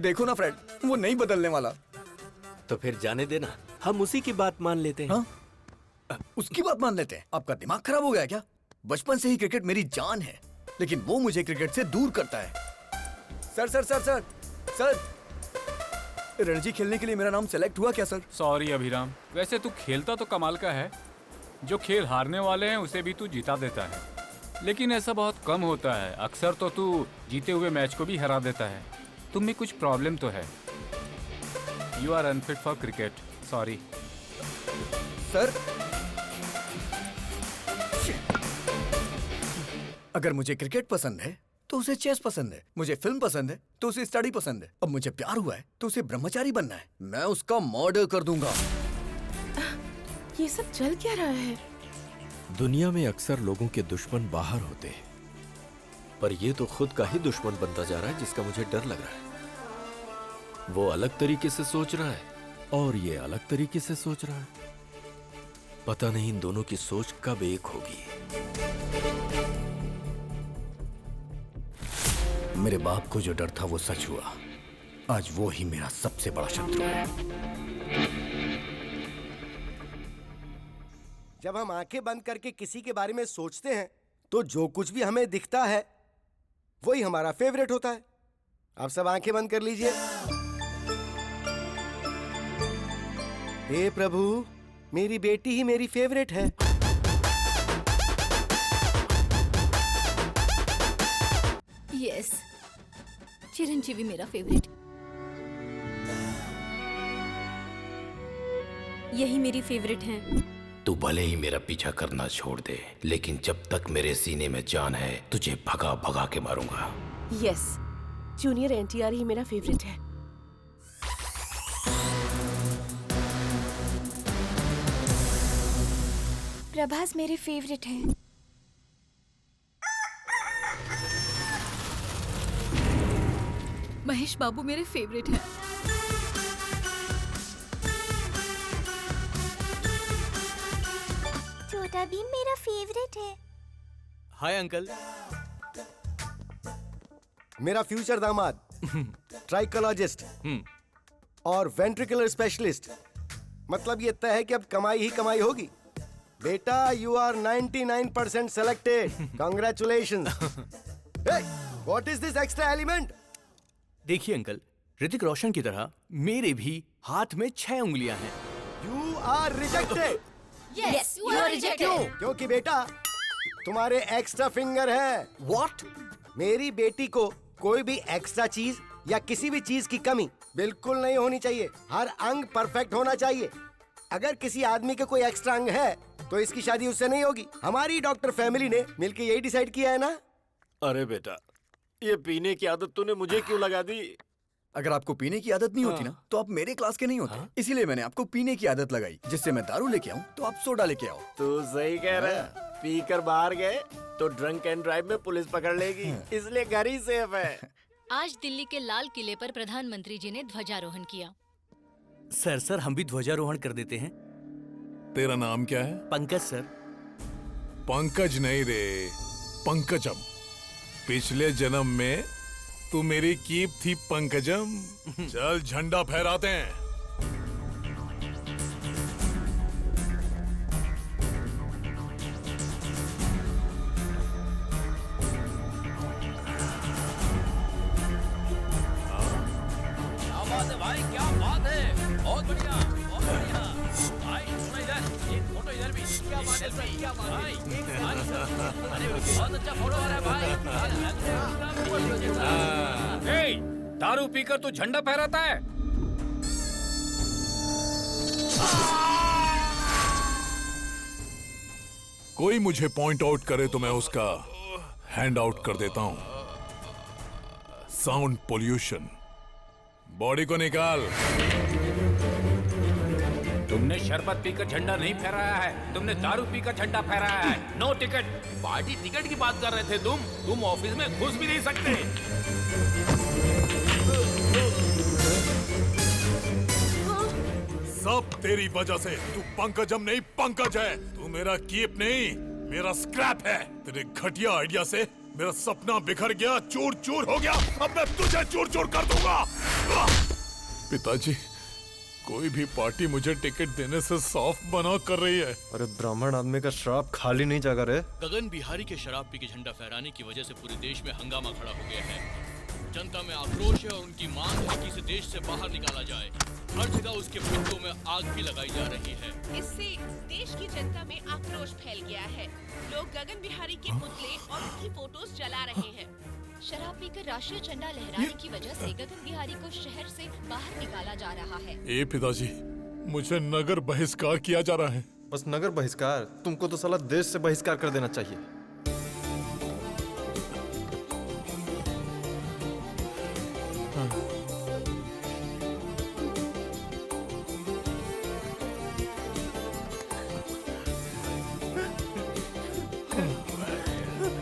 देखो ना फ्रेंड, वो नहीं बदलने वाला। तो फिर जाने देना, हम उसी की बात मान लेते हैं। हाँ? उसकी बात मान लेते हैं? आपका दिमाग खराब हो गया क्या? बचपन से ही क्रिकेट मेरी जान है, लेकिन वो मुझे क्रिकेट से दूर करता है। Sir sir sir sir sir, Ranji खेलने के लिए मेरा नाम सेलेक्ट हुआ क्या सर? सॉरी अभिराम, वैसे तू खेलता तो कमाल का है। जो खेल हारने वाले हैं उसे भी तू जिता देता है, लेकिन ऐसा बहुत कम होता है। अक्सर तो तू जीते हुए मैच को भी हरा देता है। तुम में कुछ प्रॉब्लम तो है। You are unfit for cricket, sorry. Sir अगर मुझे क्रिकेट पसंद है तो उसे चेस पसंद है, मुझे फिल्म पसंद है तो उसे स्टडी पसंद है, अब मुझे प्यार हुआ है तो उसे ब्रह्मचारी बनना है। मैं उसका मर्डर कर दूंगा। ये सब चल क्या रहा है? दुनिया में अक्सर लोगों के दुश्मन बाहर होते हैं, पर ये तो खुद का ही दुश्मन बनता जा रहा है, जिसका मुझे डर लग रहा है। वो अलग तरीके से सोच रहा है और ये अलग तरीके से सोच रहा है। पता नहीं इन दोनों की सोच कब एक होगी। मेरे बाप को जो डर था वो सच हुआ। आज वो ही मेरा सबसे बड़ा शत्रु है। जब हम आंखें बंद करके किसी के बारे में सोचते हैं तो जो कुछ भी हमें दिखता है वही हमारा फेवरेट होता है। आप सब आंखें बंद कर लीजिए। हे प्रभु, मेरी बेटी ही मेरी फेवरेट है। यस, चिरंजीवी मेरा फेवरेट। यही मेरी फेवरेट है। तू भले ही मेरा पीछा करना छोड़ दे, लेकिन जब तक मेरे सीने में जान है तुझे भगा भगा के मारूंगा। यस, जूनियर एनटीआर ही मेरा फेवरेट है। प्रभास मेरे फेवरेट है। महेश बाबू मेरे फेवरेट हैं। छोटा भीम मेरा फेवरेट है। Hi uncle. मेरा फ्यूचर दामाद ट्राइकोलॉजिस्ट और वेंट्रिकुलर स्पेशलिस्ट। मतलब ये तय है कि अब कमाई ही कमाई होगी। बेटा, you are 99% selected. Congratulations. What is this extra element? देखिए अंकल, ऋतिक रोशन की तरह मेरे भी हाथ में 6 उंगलियां हैं। You are rejected. Yes, you are rejected. क्यों? क्योंकि बेटा तुम्हारे एक्स्ट्रा फिंगर है। What? मेरी बेटी को कोई भी एक्स्ट्रा चीज या किसी भी चीज की कमी बिल्कुल नहीं होनी चाहिए। हर अंग परफेक्ट होना चाहिए। अगर किसी आदमी के कोई एक्स्ट्रा अंग है तो इसकी शादी उससे नहीं होगी। हमारी डॉक्टर फैमिली ने मिलकर यही डिसाइड किया है ना। अरे बेटा, ये पीने की आदत तूने मुझे क्यों लगा दी? अगर आपको पीने की आदत नहीं होती ना तो आप मेरे क्लास के नहीं होते। इसीलिए मैंने आपको पीने की आदत लगाई, जिससे मैं दारू लेके आऊं तो आप सोडा लेके आओ। तू सही कह रहा है। पी कर बाहर गए तो ड्रंक एंड ड्राइव में पुलिस पकड़ लेगी, इसलिए घर ही सेफ है। आज दिल्ली के लाल किले पर प्रधानमंत्री जी ने ध्वजारोहण किया। सर हम भी ध्वजारोहण कर देते हैं। तेरा नाम क्या है? पंकज सर। पंकज नहीं रे, पंकजम। पिछले जन्म में तू मेरी कीप थी पंकजम। चल झंडा फहराते हैं। भाई क्या बात है, बहुत बढ़िया बहुत बढ़िया। भाई सुनो इधर, एक फोटो इधर भी। क्या बात है सर, क्या बात है भाई, अरे बहुत अच्छा फोटो आ रहा है भाई। दारू पीकर तू झंडा फहराता है? कोई मुझे पॉइंट आउट करे तो मैं उसका हैंड आउट कर देता हूं। Sound pollution. बॉडी को निकाल। तुमने शरबत पीकर झंडा नहीं फहराया है, तुमने दारू पीकर झंडा फहराया है। No ticket. पार्टी टिकट की बात कर रहे थे तुम ऑफिस में घुस भी नहीं सकते। सब तेरी वजह से। तू पंकजम नहीं पंकज है। तू मेरा कीप नहीं, मेरा स्क्रैप है। तेरे घटिया आइडिया से मेरा सपना बिखर गया, चूर चूर हो गया। अब मैं तुझे चूर चूर कर दूंगा। पिताजी, कोई भी पार्टी मुझे टिकट देने से साफ मना कर रही है। अरे ब्राह्मण आदमी का श्राप खाली नहीं जागा रे। गगन बिहारी के शराब पी के झंडा फहराने की वजह से पूरे देश में हंगामा खड़ा हो गया है। जनता में आक्रोश है और उनकी मांग है कि इसे देश से बाहर निकाला जाए। हर जगह उसके पुतलों में आग भी लगाई जा रही है। इससे देश की जनता में आक्रोश फैल गया है। लोग गगन बिहारी के पुतले और उनकी फोटोज जला रहे हैं। शराब पीकर राष्ट्रीय झंडा लहराने की वजह से गगन बिहारी को शहर से बाहर निकाला जा रहा है। ए पिताजी, मुझे नगर बहिष्कार किया जा रहा है। बस नगर बहिष्कार? तुमको तो साला देश से बहिष्कार कर देना चाहिए।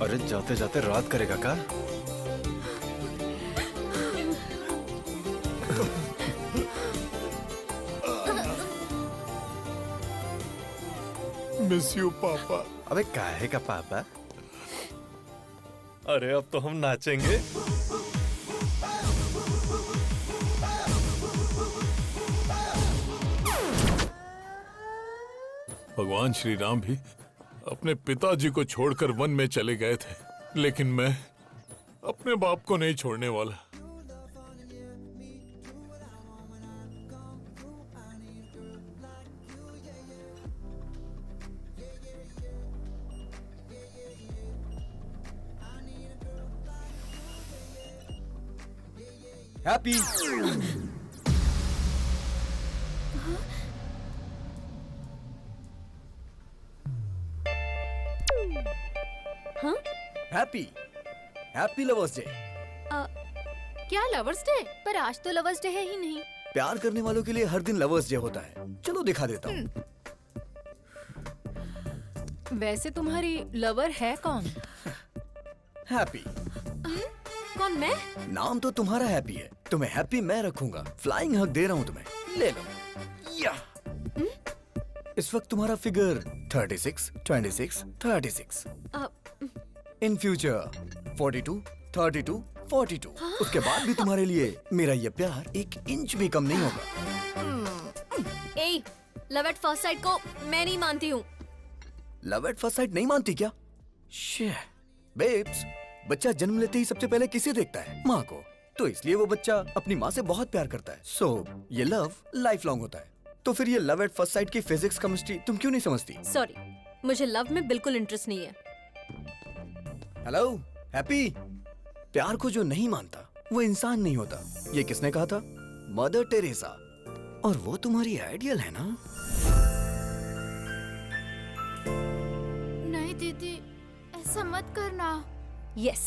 अरे जाते जाते रात करेगा का? मिस यू पापा। अबे काहे का पापा? अरे अब तो हम नाचेंगे। भगवान श्री राम भी अपने पिताजी को छोड़कर वन में चले गए थे, लेकिन मैं अपने बाप को नहीं छोड़ने वाला। हैप्पी। हाँ? Happy happy lovers day. क्या लवर्स डे? पर आज तो लवर्स डे है ही नहीं। प्यार करने वालों के लिए हर दिन लवर्स डे होता है। चलो दिखा देता हूँ। वैसे तुम्हारी लवर है कौन? हैप्पी। कौन, मैं? नाम तो तुम्हारा हैप्पी है, तुम्हें हैप्पी मैं रखूंगा। फ्लाइंग हग दे रहा हूँ तुम्हें, ले लो। या इस वक्त तुम्हारा फिगर 36, 26, 36। In future 42, 32, 42। उसके बाद भी तुम्हारे लिए मेरा ये प्यार 1 इंच भी कम नहीं होगा। ए, लव एट फर्स्ट साइट को मैं नहीं मानती हूँ। लव एट फर्स्ट साइट नहीं मानती क्या? बेब्स, बच्चा जन्म लेते ही सबसे पहले किसे देखता है? माँ को। तो इसलिए वो बच्चा अपनी माँ से बहुत प्यार करता है। सो ये लव लाइफ लॉन्ग होता है। तो फिर ये लव एट फर्स्ट साइट की फिजिक्स केमिस्ट्री तुम क्यों नहीं समझती? सॉरी, मुझे लव में बिल्कुल इंटरेस्ट नहीं है। हेलो हैप्पी, प्यार को जो नहीं मानता वो इंसान नहीं होता। ये किसने कहा था? Mother Teresa. और वो तुम्हारी आइडियल है ना? नहीं दीदी, ऐसा मत करना। Yes,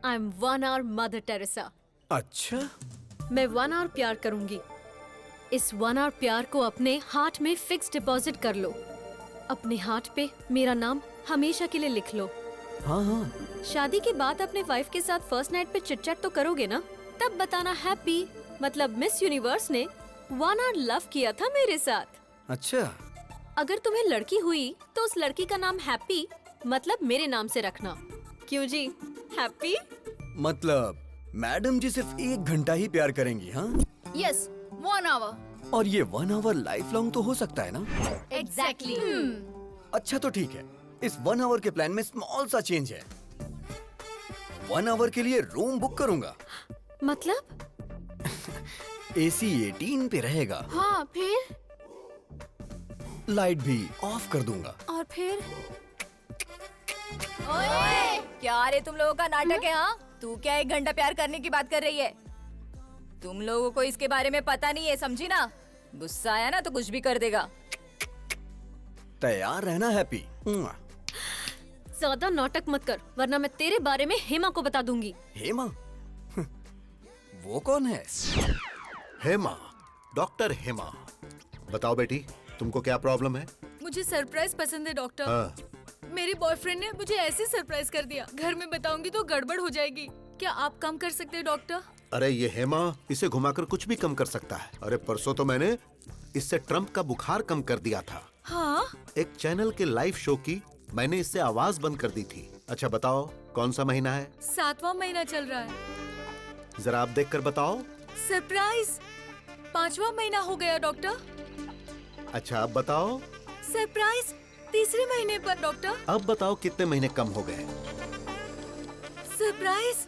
I am 1 hour mother Teresa. अच्छा, मैं 1 hour प्यार करूंगी। इस 1 hour प्यार को अपने हार्ट में फिक्स डिपॉजिट कर लो। अपने हार्ट पे मेरा नाम हमेशा के लिए लिख लो। हाँ हाँ। शादी के बाद अपने वाइफ के साथ फर्स्ट नाइट पे चिट चैट तो करोगे ना? तब बताना हैप्पी मतलब मिस यूनिवर्स ने 1 hour लव किया था मेरे साथ। अच्छा, अगर तुम्हें लड़की हुई तो उस लड़की का नाम हैप्पी मतलब मेरे नाम से रखना। क्यों जी, हैप्पी? मतलब मैडम जी सिर्फ 1 घंटा ही प्यार करेंगी? हाँ यस, 1 hour। और ये 1 hour लाइफ लॉन्ग तो हो सकता है ना? एग्जैक्टली। अच्छा तो ठीक है, इस 1 hour के प्लान में स्मॉल सा चेंज है। 1 hour के लिए रूम बुक करूंगा। मतलब? AC 18 पे रहेगा। हाँ, फिर? लाइट भी ऑफ कर दूंगा। और फिर? ओए, क्या रे तुम लोगों का नाटक है? हाँ, तू क्या 1 घंटा प्यार करने की बात कर रही है? तुम लोगों को इसके बारे में पता नहीं है, समझी ना? गुस्सा आया ना तो कुछ भी कर देगा। तैयार रहना हैप्पी। ज्यादा नाटक मत कर वरना मैं तेरे बारे में हेमा को बता दूंगी। हेमा? वो कौन है? हेमा, डॉक्टर हेमा। बताओ बेटी, तुमको क्या प्रॉब्लम है? मुझे सरप्राइज पसंद है डॉक्टर। हाँ। मेरे बॉयफ्रेंड ने मुझे ऐसे सरप्राइज कर दिया, घर में बताऊंगी तो गड़बड़ हो जाएगी। क्या आप कम कर सकते हैं डॉक्टर? अरे ये हेमा इसे घुमाकर कुछ भी कम कर सकता है। अरे परसों तो मैंने इससे ट्रम्प का बुखार कम कर दिया था। हाँ? एक चैनल के लाइव शो की मैंने इससे आवाज बंद कर दी थी। अच्छा बताओ, कौन सा महीना है? 7वां महीना चल रहा है। जरा आप देख कर बताओ। सरप्राइज 5वां महीना हो गया डॉक्टर। अच्छा अब बताओ। सरप्राइज 3रे महीने पर डॉक्टर। अब बताओ कितने महीने कम हो गए? Surprise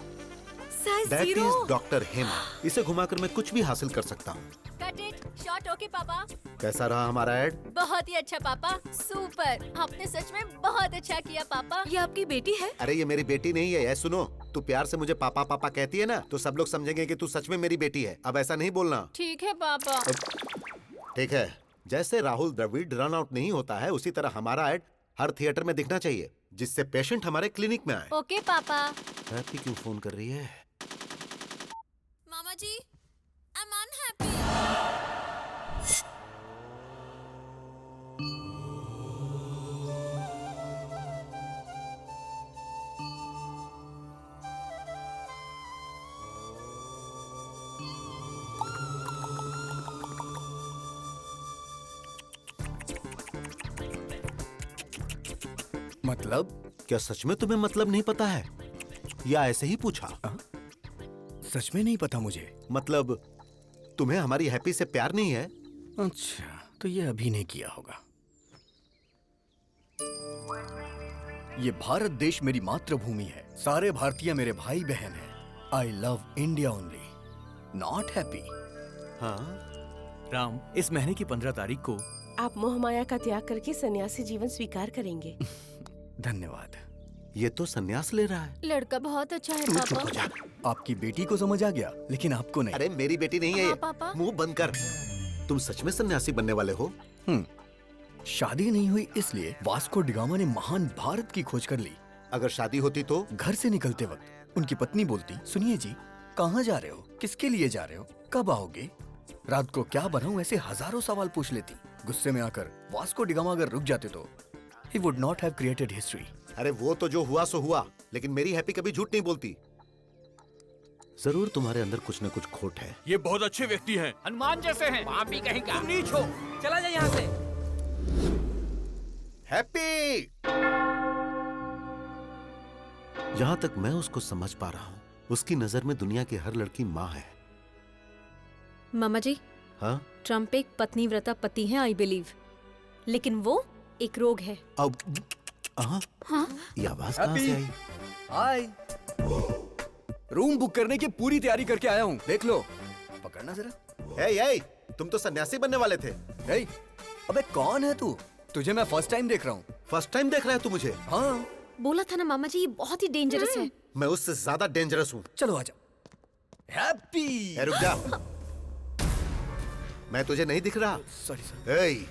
size that 0। Is doctor Hema. इसे घुमाकर मैं कुछ भी हासिल कर सकता हूँ। Cut it short. ओके पापा। कैसा रहा हमारा ऐड? बहुत ही अच्छा पापा, सुपर। आपने सच में बहुत अच्छा किया पापा। ये आपकी बेटी है? अरे ये मेरी बेटी नहीं है। सुनो, तू प्यार से मुझे पापा पापा कहती है ना, तो सब लोग समझेंगे कि तू सच में मेरी बेटी है। अब ऐसा नहीं बोलना। ठीक है पापा। ठीक है। जैसे राहुल द्रविड़ रन आउट नहीं होता है, उसी तरह हमारा ऐड हर थिएटर में दिखना चाहिए, जिससे पेशेंट हमारे क्लिनिक में आए। ओके पापा। हैप्पी क्यों फोन कर रही है? मामा जी, आई एम अनहैप्पी। मतलब? क्या सच में तुम्हें मतलब नहीं पता है या ऐसे ही पूछा? सच में नहीं पता मुझे। मतलब तुम्हें हमारी हैप्पी से प्यार नहीं है? अच्छा, तो ये अभी नहीं किया होगा। ये भारत देश मेरी मातृभूमि है। सारे भारतीय मेरे भाई बहन हैं। I love India only, not happy. हाँ राम, इस महीने की 15 तारीख को आप मोह माया का त्याग करके सन्यासी जीवन स्वीकार करेंगे। धन्यवाद। ये तो सन्यास ले रहा है। लड़का बहुत अच्छा है तू चुप पापा। हो जा। आपकी बेटी को समझ आ गया, लेकिन आपको नहीं। अरे मेरी बेटी नहीं है हाँ, ये। पापा। मुंह बंद कर। तुम सच में सन्यासी बनने वाले हो? शादी नहीं हुई इसलिए वास्को डिगामा ने महान भारत की खोज कर ली। अगर शादी होती तो? घर से निकलते वक्त उनकी पत्नी बोलती, सुनिए जी, कहाँ जा रहे हो, किसके लिए जा रहे हो, कब आओगे, रात को क्या बनाऊं, ऐसे हजारों सवाल पूछ लेती। गुस्से में आकर वास्को डिगामा अगर रुक जाते तो he would not have created history। अरे वो तो जो हुआ सो हुआ, लेकिन मेरी हैप्पी कभी झूठ नहीं बोलती। जरूर तुम्हारे अंदर कुछ न कुछ खोट है। ये बहुत अच्छे व्यक्ति हैं, हनुमान जैसे हैं। पापी कहीं का। तुम नीच हो, चला जा यहाँ से। हैप्पी! जहां तक मैं उसको समझ पा रहा हूं, उसकी नजर में दुनिया की हर लड़की माँ है। मामा जी, हाँ? ट्रम्प एक पत्नीव्रता पति है, आई बिलीव, लेकिन वो एक रोग है। अब ये आवाज कहाँ से आई? हाय, रूम बुक करने की पूरी तैयारी करके आया हूँ, देख लो। पकड़ना जरा। ए, तुम तो सन्यासी बनने वाले थे। अबे कौन है तू? तुझे मैं फर्स्ट टाइम देख रहा हूँ। फर्स्ट टाइम देख रहा है तू मुझे? हाँ। बोला था ना मामा जी, ये बहुत ही डेंजरस है। मैं उससे ज्यादा डेंजरस हूँ। चलो आ जाओ। हैप्पी। रुक जा। मैं तुझे नहीं दिख रहा? Sorry sir. ए,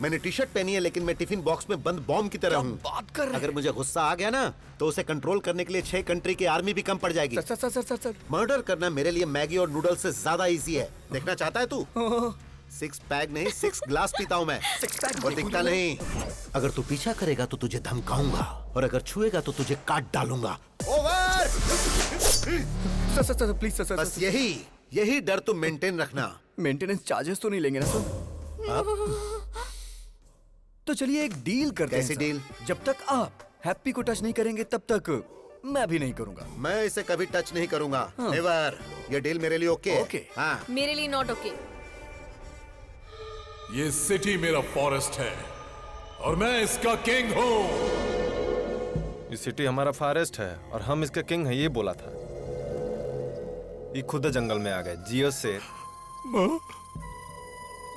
मैंने टी शर्ट पहनी है लेकिन मैं टिफिन बॉक्स में बंद बॉम्ब की तरह हूँ। बात कर रहे अगर मुझे गुस्सा आ गया ना तो उसे कंट्रोल करने के लिए 6 कंट्री की आर्मी भी कम पड़ जाएगी। Sir sir sir sir sir. Murder करना मेरे लिए मैगी और नूडल्स से ज्यादा इजी है। देखना चाहता है तू? 6 पैक नहीं 6 ग्लास पीता हूँ मैं। 6 पैक और दिखता नहीं। अगर तू पीछा करेगा तो तुझे धमकाऊंगा और अगर छुएगा तो तुझे काट डालूंगा। Over. Sir sir sir please sir. बस यही डर तुम मेंटेन रखना। मेंटेनेंस चार्जेस तो नहीं लेंगे ना सर? तो चलिए एक डील करते हैं। कैसी डील? जब तक आप हैप्पी को टच नहीं करेंगे तब तक मैं भी नहीं करूंगा। मैं इसे कभी टच नहीं करूंगा। नेवर। ये डील मेरे लिए ओके? ओके। हाँ। मेरे लिए नॉट ओके। ये सिटी मेरा फॉरेस्ट है और मैं इसका किंग हूँ। ये सिटी हमारा फॉरेस्ट है और हम इसका किंग है, ये बोला था। ये खुद जंगल में आ गए। जियो से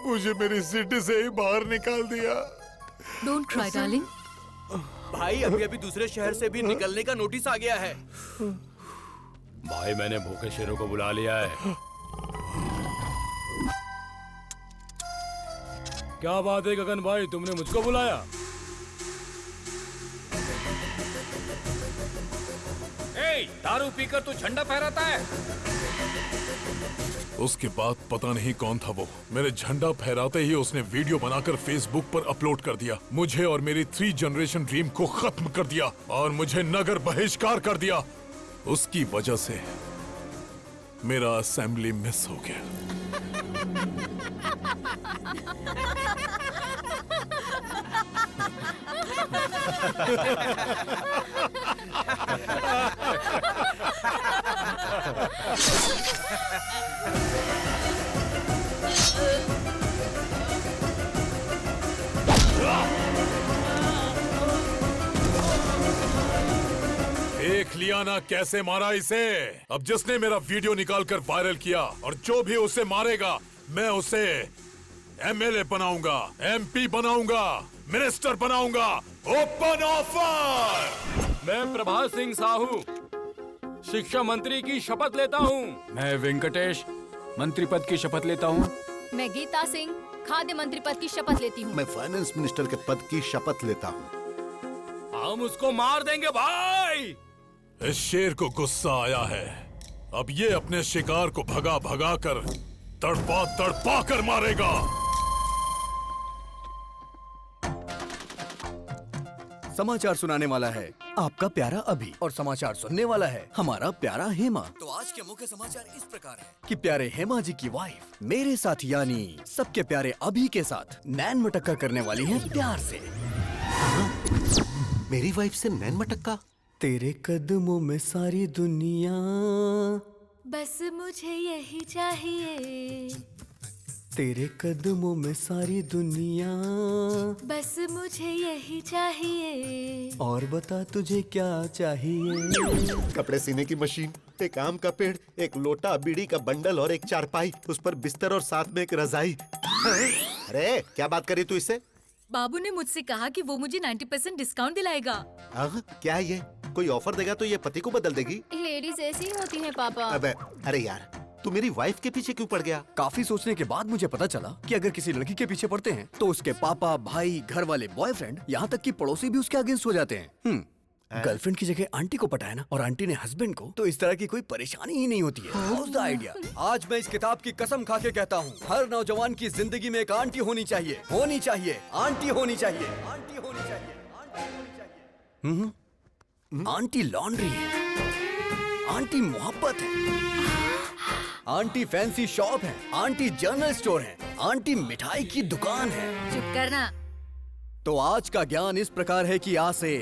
मुझे मेरी सिटी से ही बाहर निकाल दिया। Don't cry darling. भाई अभी अभी दूसरे शहर से भी निकलने का नोटिस आ गया है। भाई मैंने भूखे शेरों को बुला लिया है। क्या बात है गगन भाई, तुमने मुझको बुलाया? दारू पीकर तू झंडा फहराता है? उसके बाद पता नहीं कौन था वो, मेरे झंडा फहराते ही उसने वीडियो बनाकर फेसबुक पर अपलोड कर दिया। मुझे और मेरी 3 जनरेशन ड्रीम को खत्म कर दिया और मुझे नगर बहिष्कार कर दिया। उसकी वजह से मेरा असेंबली मिस हो गया। देख लिया ना कैसे मारा इसे। अब जिसने मेरा वीडियो निकालकर वायरल किया और जो भी उसे मारेगा मैं उसे एमएलए बनाऊंगा, एमपी बनाऊंगा, मिनिस्टर बनाऊंगा। Open offer. मैं प्रभात सिंह साहू शिक्षा मंत्री की शपथ लेता हूँ। मैं वेंकटेश मंत्री पद की शपथ लेता हूँ। मैं गीता सिंह खाद्य मंत्री पद की शपथ लेती हूँ। मैं फाइनेंस मिनिस्टर के पद की शपथ लेता हूँ। हम उसको मार देंगे भाई। इस शेर को गुस्सा आया है। अब ये अपने शिकार को भगा भगा कर तड़पा तड़पा कर मारेगा। समाचार सुनाने वाला है आपका प्यारा अभी और समाचार सुनने वाला है हमारा प्यारा हेमा। तो आज के मुख्य समाचार इस प्रकार है कि प्यारे हेमा जी की वाइफ मेरे साथ यानी सबके प्यारे अभी के साथ नैन मटक्का करने वाली है प्यार से। मेरी वाइफ से नैन मटक्का? तेरे कदमों में सारी दुनिया, बस मुझे यही चाहिए। तेरे कदमों में सारी दुनिया, बस मुझे यही चाहिए। और बता तुझे क्या चाहिए? कपड़े सीने की मशीन, एक आम का पेड़, एक लोटा, बीड़ी का बंडल और एक चारपाई, उस पर बिस्तर और साथ में एक रजाई। अरे क्या बात करी तू इससे? बाबू ने मुझसे कहा कि वो मुझे 90% डिस्काउंट दिलाएगा। क्या है ये? कोई ऑफर देगा तो ये पति को बदल देगी? लेडीज ऐसी ही होती हैं पापा। अबे अरे यार, तू मेरी वाइफ के पीछे क्यों पड़ गया? काफी सोचने के बाद मुझे पता चला कि अगर किसी लड़की के पीछे पड़ते हैं तो उसके पापा, भाई, घर वाले, बॉयफ्रेंड, यहाँ तक कि पड़ोसी भी उसके अगेंस्ट हो जाते हैं। गर्लफ्रेंड की जगह आंटी को पटाया ना, और आंटी ने हस्बैंड को, तो इस तरह की कोई परेशानी ही नहीं होती है। How's the idea? आज मैं इस किताब की कसम खा के कहता हूँ, हर नौजवान की जिंदगी में एक आंटी होनी चाहिए, होनी चाहिए, आंटी होनी चाहिए, आंटी होनी चाहिए, आंटी होनी चाहिए। आंटी लॉन्ड्री है, आंटी मोहब्बत है, आंटी फैंसी शॉप है, आंटी जनरल स्टोर है, आंटी मिठाई की दुकान है। चुप करना। तो आज का ज्ञान इस प्रकार है कि आ से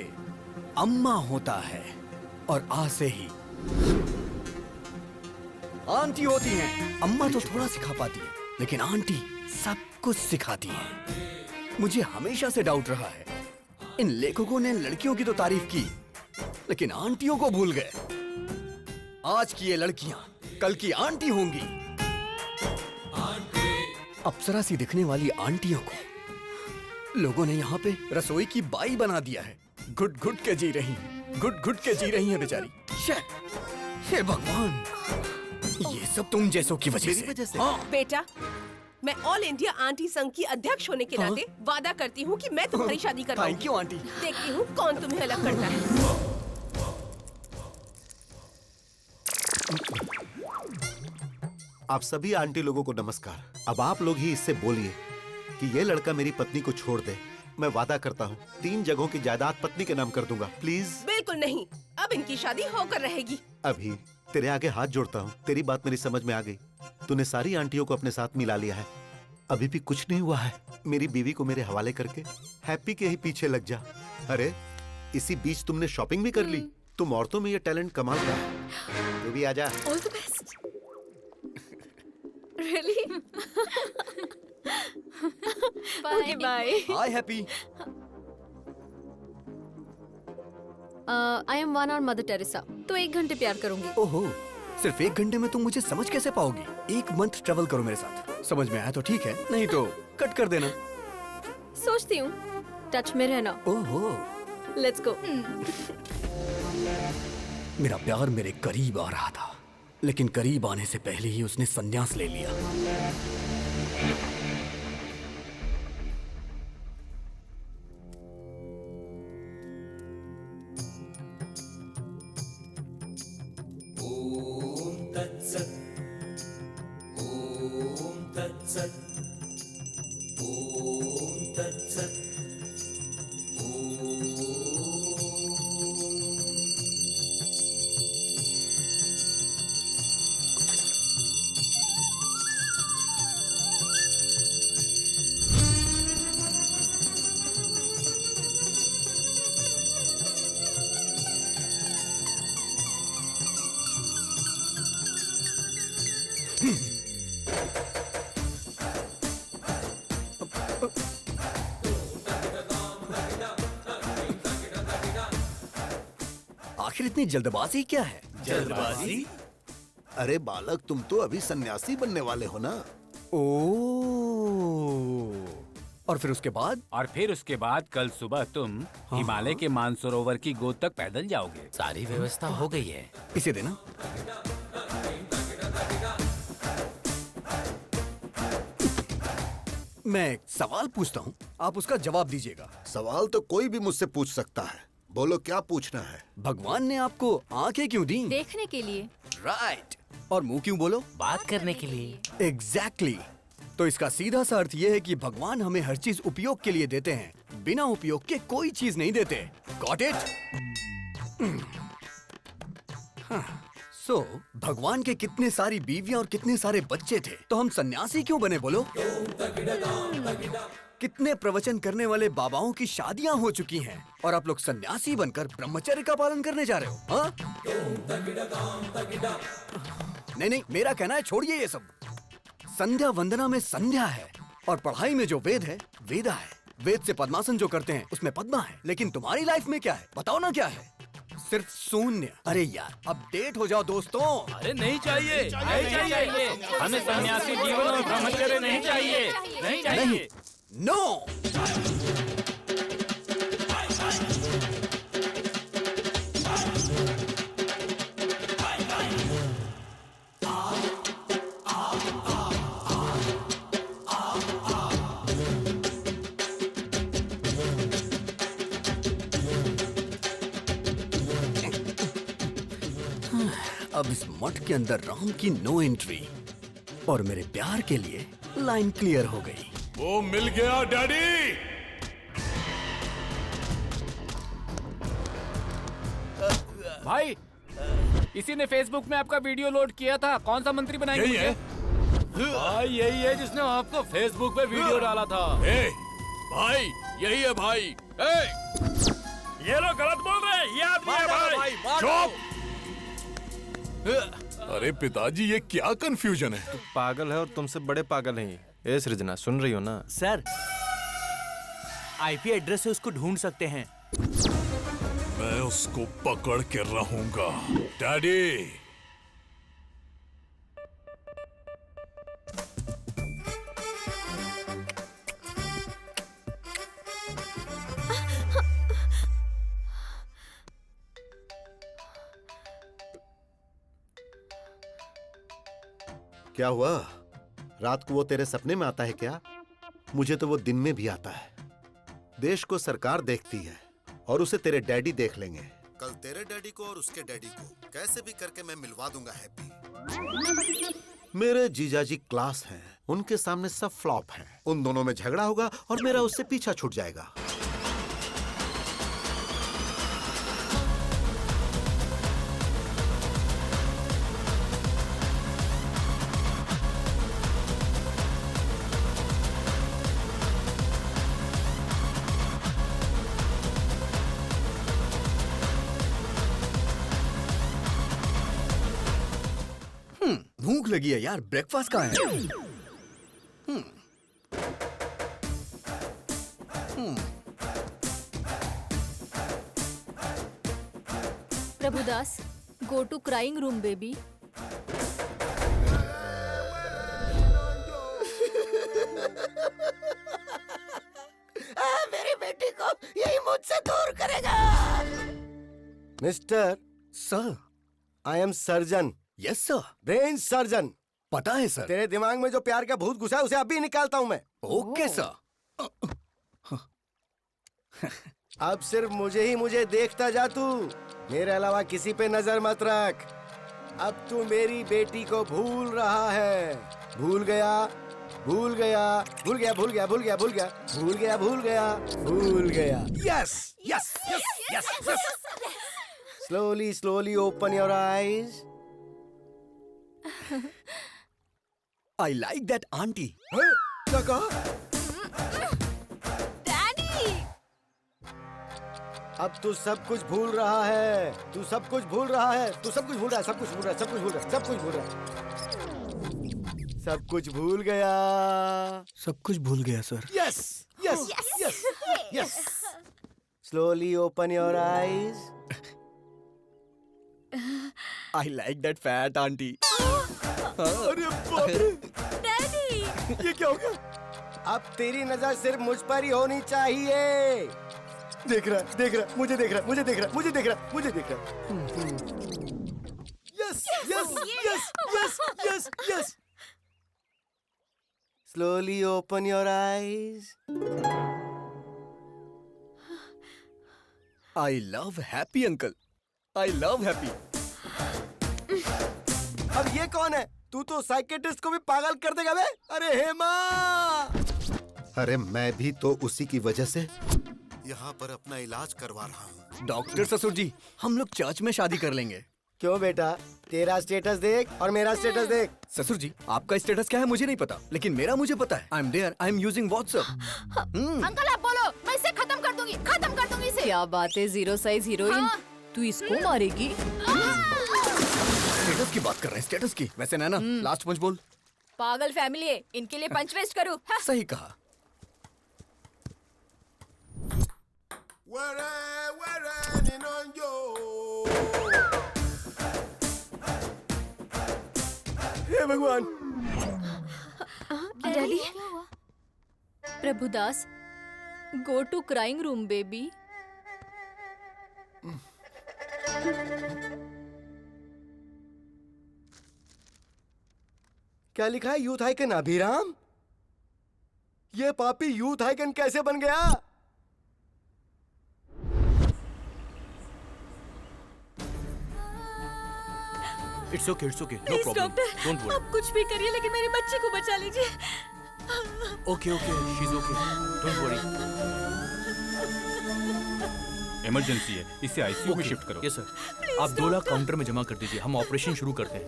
अम्मा होता है और आ से ही आंटी होती है। अम्मा तो थोड़ा सिखा पाती है, लेकिन आंटी सब कुछ सिखाती है। मुझे हमेशा से डाउट रहा है, इन लेखकों ने लड़कियों की तो तारीफ की, लेकिन आंटियों को भूल गए। आज की ये लड़कियां कल की आंटी होंगी। अप्सरा सी दिखने वाली आंटियों को लोगों ने यहाँ पे रसोई की बाई बना दिया है। घुट घुट के जी रही है बेचारी। हे भगवान, ये सब तुम जैसों की वजह से। हाँ। बेटा, मैं ऑल इंडिया आंटी संघ की अध्यक्ष होने के नाते वादा करती हूँ कि मैं तुम्हारी शादी करवाऊंगी। Thank you aunty. देखती हूँ कौन तुम्हें अलग करता है। आप सभी आंटी लोगों को नमस्कार। अब आप लोग ही इससे बोलिए कि ये लड़का मेरी पत्नी को छोड़ दे। मैं वादा करता हूँ 3 जगहों की जायदाद पत्नी के नाम कर दूंगा। प्लीज। बिल्कुल नहीं, अब इनकी शादी होकर रहेगी। अभी तेरे आगे हाथ जोड़ता हूँ, तेरी बात मेरी समझ में आ गई। तूने सारी आंटियों को अपने साथ मिला लिया है, अभी भी कुछ नहीं हुआ है। मेरी बीवी को मेरे हवाले करके हैप्पी के ही पीछे लग जा। अरे इसी बीच तुमने शॉपिंग भी कर ली। तुम औरतों में ये टैलेंट कमाल का है। तू भी आजा। All the best. Really? Okay bye. Hi happy. I am one और मदर टेरेसा, तो 1 घंटे प्यार करूंगी। ओहो, सिर्फ 1 घंटे में तुम मुझे समझ कैसे पाओगी? 1 मंथ ट्रेवल करो मेरे साथ, समझ में आया तो ठीक है, नहीं तो कट कर देना। सोचती हूँ, टच में रहना। ओहो, लेट्स गो। मेरा प्यार मेरे करीब आ रहा था, लेकिन करीब आने से पहले ही उसने संन्यास ले लिया। आखिर इतनी जल्दबाजी क्या है? जल्दबाजी? अरे बालक, तुम तो अभी सन्यासी बनने वाले हो ना। और फिर उसके बाद? और फिर उसके बाद कल सुबह तुम हिमालय के मानसरोवर की गोद तक पैदल जाओगे। सारी व्यवस्था हो गई है। इसे देना। मैं एक सवाल पूछता हूँ, आप उसका जवाब दीजिएगा। सवाल तो कोई भी मुझसे पूछ सकता है, बोलो क्या पूछना है। भगवान ने आपको आंखें क्यों दी? देखने के लिए। राइट। और मुंह क्यों बोलो? बात करने के लिए। एग्जैक्टली। तो इसका सीधा सा अर्थ ये है कि भगवान हमें हर चीज उपयोग के लिए देते हैं, बिना उपयोग के कोई चीज नहीं देते। Got it? सो भगवान के कितने सारी बीवियां और कितने सारे बच्चे थे, तो हम सन्यासी क्यों बने बोलो? कितने प्रवचन करने वाले बाबाओं की शादियां हो चुकी हैं और आप लोग सन्यासी बनकर ब्रह्मचर्य का पालन करने जा रहे हो? हाँ? नहीं, मेरा कहना है छोड़िए ये सब। संध्या वंदना में संध्या है और पढ़ाई में जो वेद है वेदा है। वेद से पद्मासन जो करते हैं उसमें पद्मा है, लेकिन तुम्हारी लाइफ में क्या है बताओ ना? क्या है? सिर्फ शून्य। अरे यार, अपडेट हो जाओ दोस्तों। अरे नहीं चाहिए, नहीं चाहिए, हमें सन्यासी जीवन और ब्रह्मचर्य नहीं चाहिए, नहीं चाहिए। नो। अब इस मठ के अंदर राम की नो एंट्री और मेरे प्यार के लिए लाइन क्लियर हो गई। वो मिल गया डैडी। भाई, इसी ने फेसबुक में आपका वीडियो लोड किया था। कौन सा मंत्री बनाएंगे? यही है भाई, यही है जिसने आपको फेसबुक पे वीडियो डाला था। भाई यही है भाई। ये लोग गलत बोल रहे हैं, ये आदमी है भाई। चुप। अरे पिताजी, ये क्या कंफ्यूजन है? पागल है और तुमसे बड़े पागल हैं। ए सृजना, सुन रही हो ना? सर, आईपी एड्रेस से उसको ढूंढ सकते हैं। मैं उसको पकड़ के रहूंगा डैडी। क्या हुआ? रात को वो तेरे सपने में आता है क्या? मुझे तो वो दिन में भी आता है। देश को सरकार देखती है और उसे तेरे डैडी देख लेंगे। कल तेरे डैडी को और उसके डैडी को कैसे भी करके मैं मिलवा दूंगा हैप्पी। मेरे जीजाजी क्लास हैं, उनके सामने सब फ्लॉप हैं। उन दोनों में झगड़ा होगा और मेरा उससे पीछा छूट जाएगा। भूख लगी है यार, ब्रेकफास्ट कहाँ है? Prabhudas, go to crying room baby. मेरी बेटी को यही मुझसे दूर करेगा। Mister sir, I am surgeon. Yes sir. Brain surgeon. पता है सर। तेरे दिमाग में जो प्यार का भूत घुसा है उसे अभी निकालता हूँ मैं। Okay sir. अब सिर्फ मुझे देखता जा तू, मेरे अलावा किसी पे नजर मत रख। अब तू मेरी बेटी को भूल रहा है। भूल गया, भूल गया, भूल गया, भूल गया, भूल गया, भूल गया, भूल गया, भूल गया, भूल गया। Yes yes yes yes yes. Slowly slowly open your eyes. I like that auntie. क्या कहा? डैडी! अब तू सब कुछ भूल रहा है। तू सब कुछ भूल रहा है। तू सब कुछ भूल रहा है। सब कुछ भूल रहा है। सब कुछ भूल रहा है। सब कुछ भूल रहा है। सब कुछ भूल गया। सब कुछ भूल गया sir. Yes yes yes yes. Slowly open your eyes. I like that fat auntie. अरे बाप रे! डैडी! ये क्या हो गया? अब तेरी नजर सिर्फ मुझ पर ही होनी चाहिए। देख रहा, देख रहा, मुझे देख रहा, मुझे देख रहा, मुझे देख रहा, मुझे देख रहा। Yes yes yes yes yes yes. Slowly open your eyes. I love happy uncle. I love happy. अब ये कौन है? तू तो साइकेट्रिस्ट को भी पागल कर देगा बे। अरे हेमा! अरे मैं भी तो उसी की वजह से यहाँ पर अपना इलाज करवा रहा हूँ। डॉक्टर ससुर जी, हम लोग चर्च में शादी कर लेंगे। क्यों बेटा? तेरा स्टेटस देख और मेरा स्टेटस देख। ससुर जी, आपका स्टेटस क्या है मुझे नहीं पता, लेकिन मेरा मुझे पता है। I am there, I am using WhatsApp. Uncle आप बोलो, मैं इसे खत्म कर दूंगी इसे। क्या बात है जीरो साइज हीरोइन, तू इसको मारेगी? स्टेटस की बात कर रहे हैं, स्टेटस की। वैसे नैना, लास्ट पंच बोल। पागल फैमिली है, इनके लिए पंच वेस्ट करूं? सही कहा। हे भगवान! Daddy? Prabhudas, go to crying room baby. क्या लिखा है? Youth icon Abhiram? ये पापी यूथ आइकन कैसे बन गया? It's okay, no please problem. Doctor, Don't worry. आप कुछ भी करिए लेकिन मेरे बच्चे को बचा लीजिए। Okay, she's okay. Don't worry. Emergency है, इसे आईसीयू में शिफ्ट करो। Yes sir. आप 2 लाख काउंटर में जमा कर दीजिए, हम ऑपरेशन शुरू करते हैं।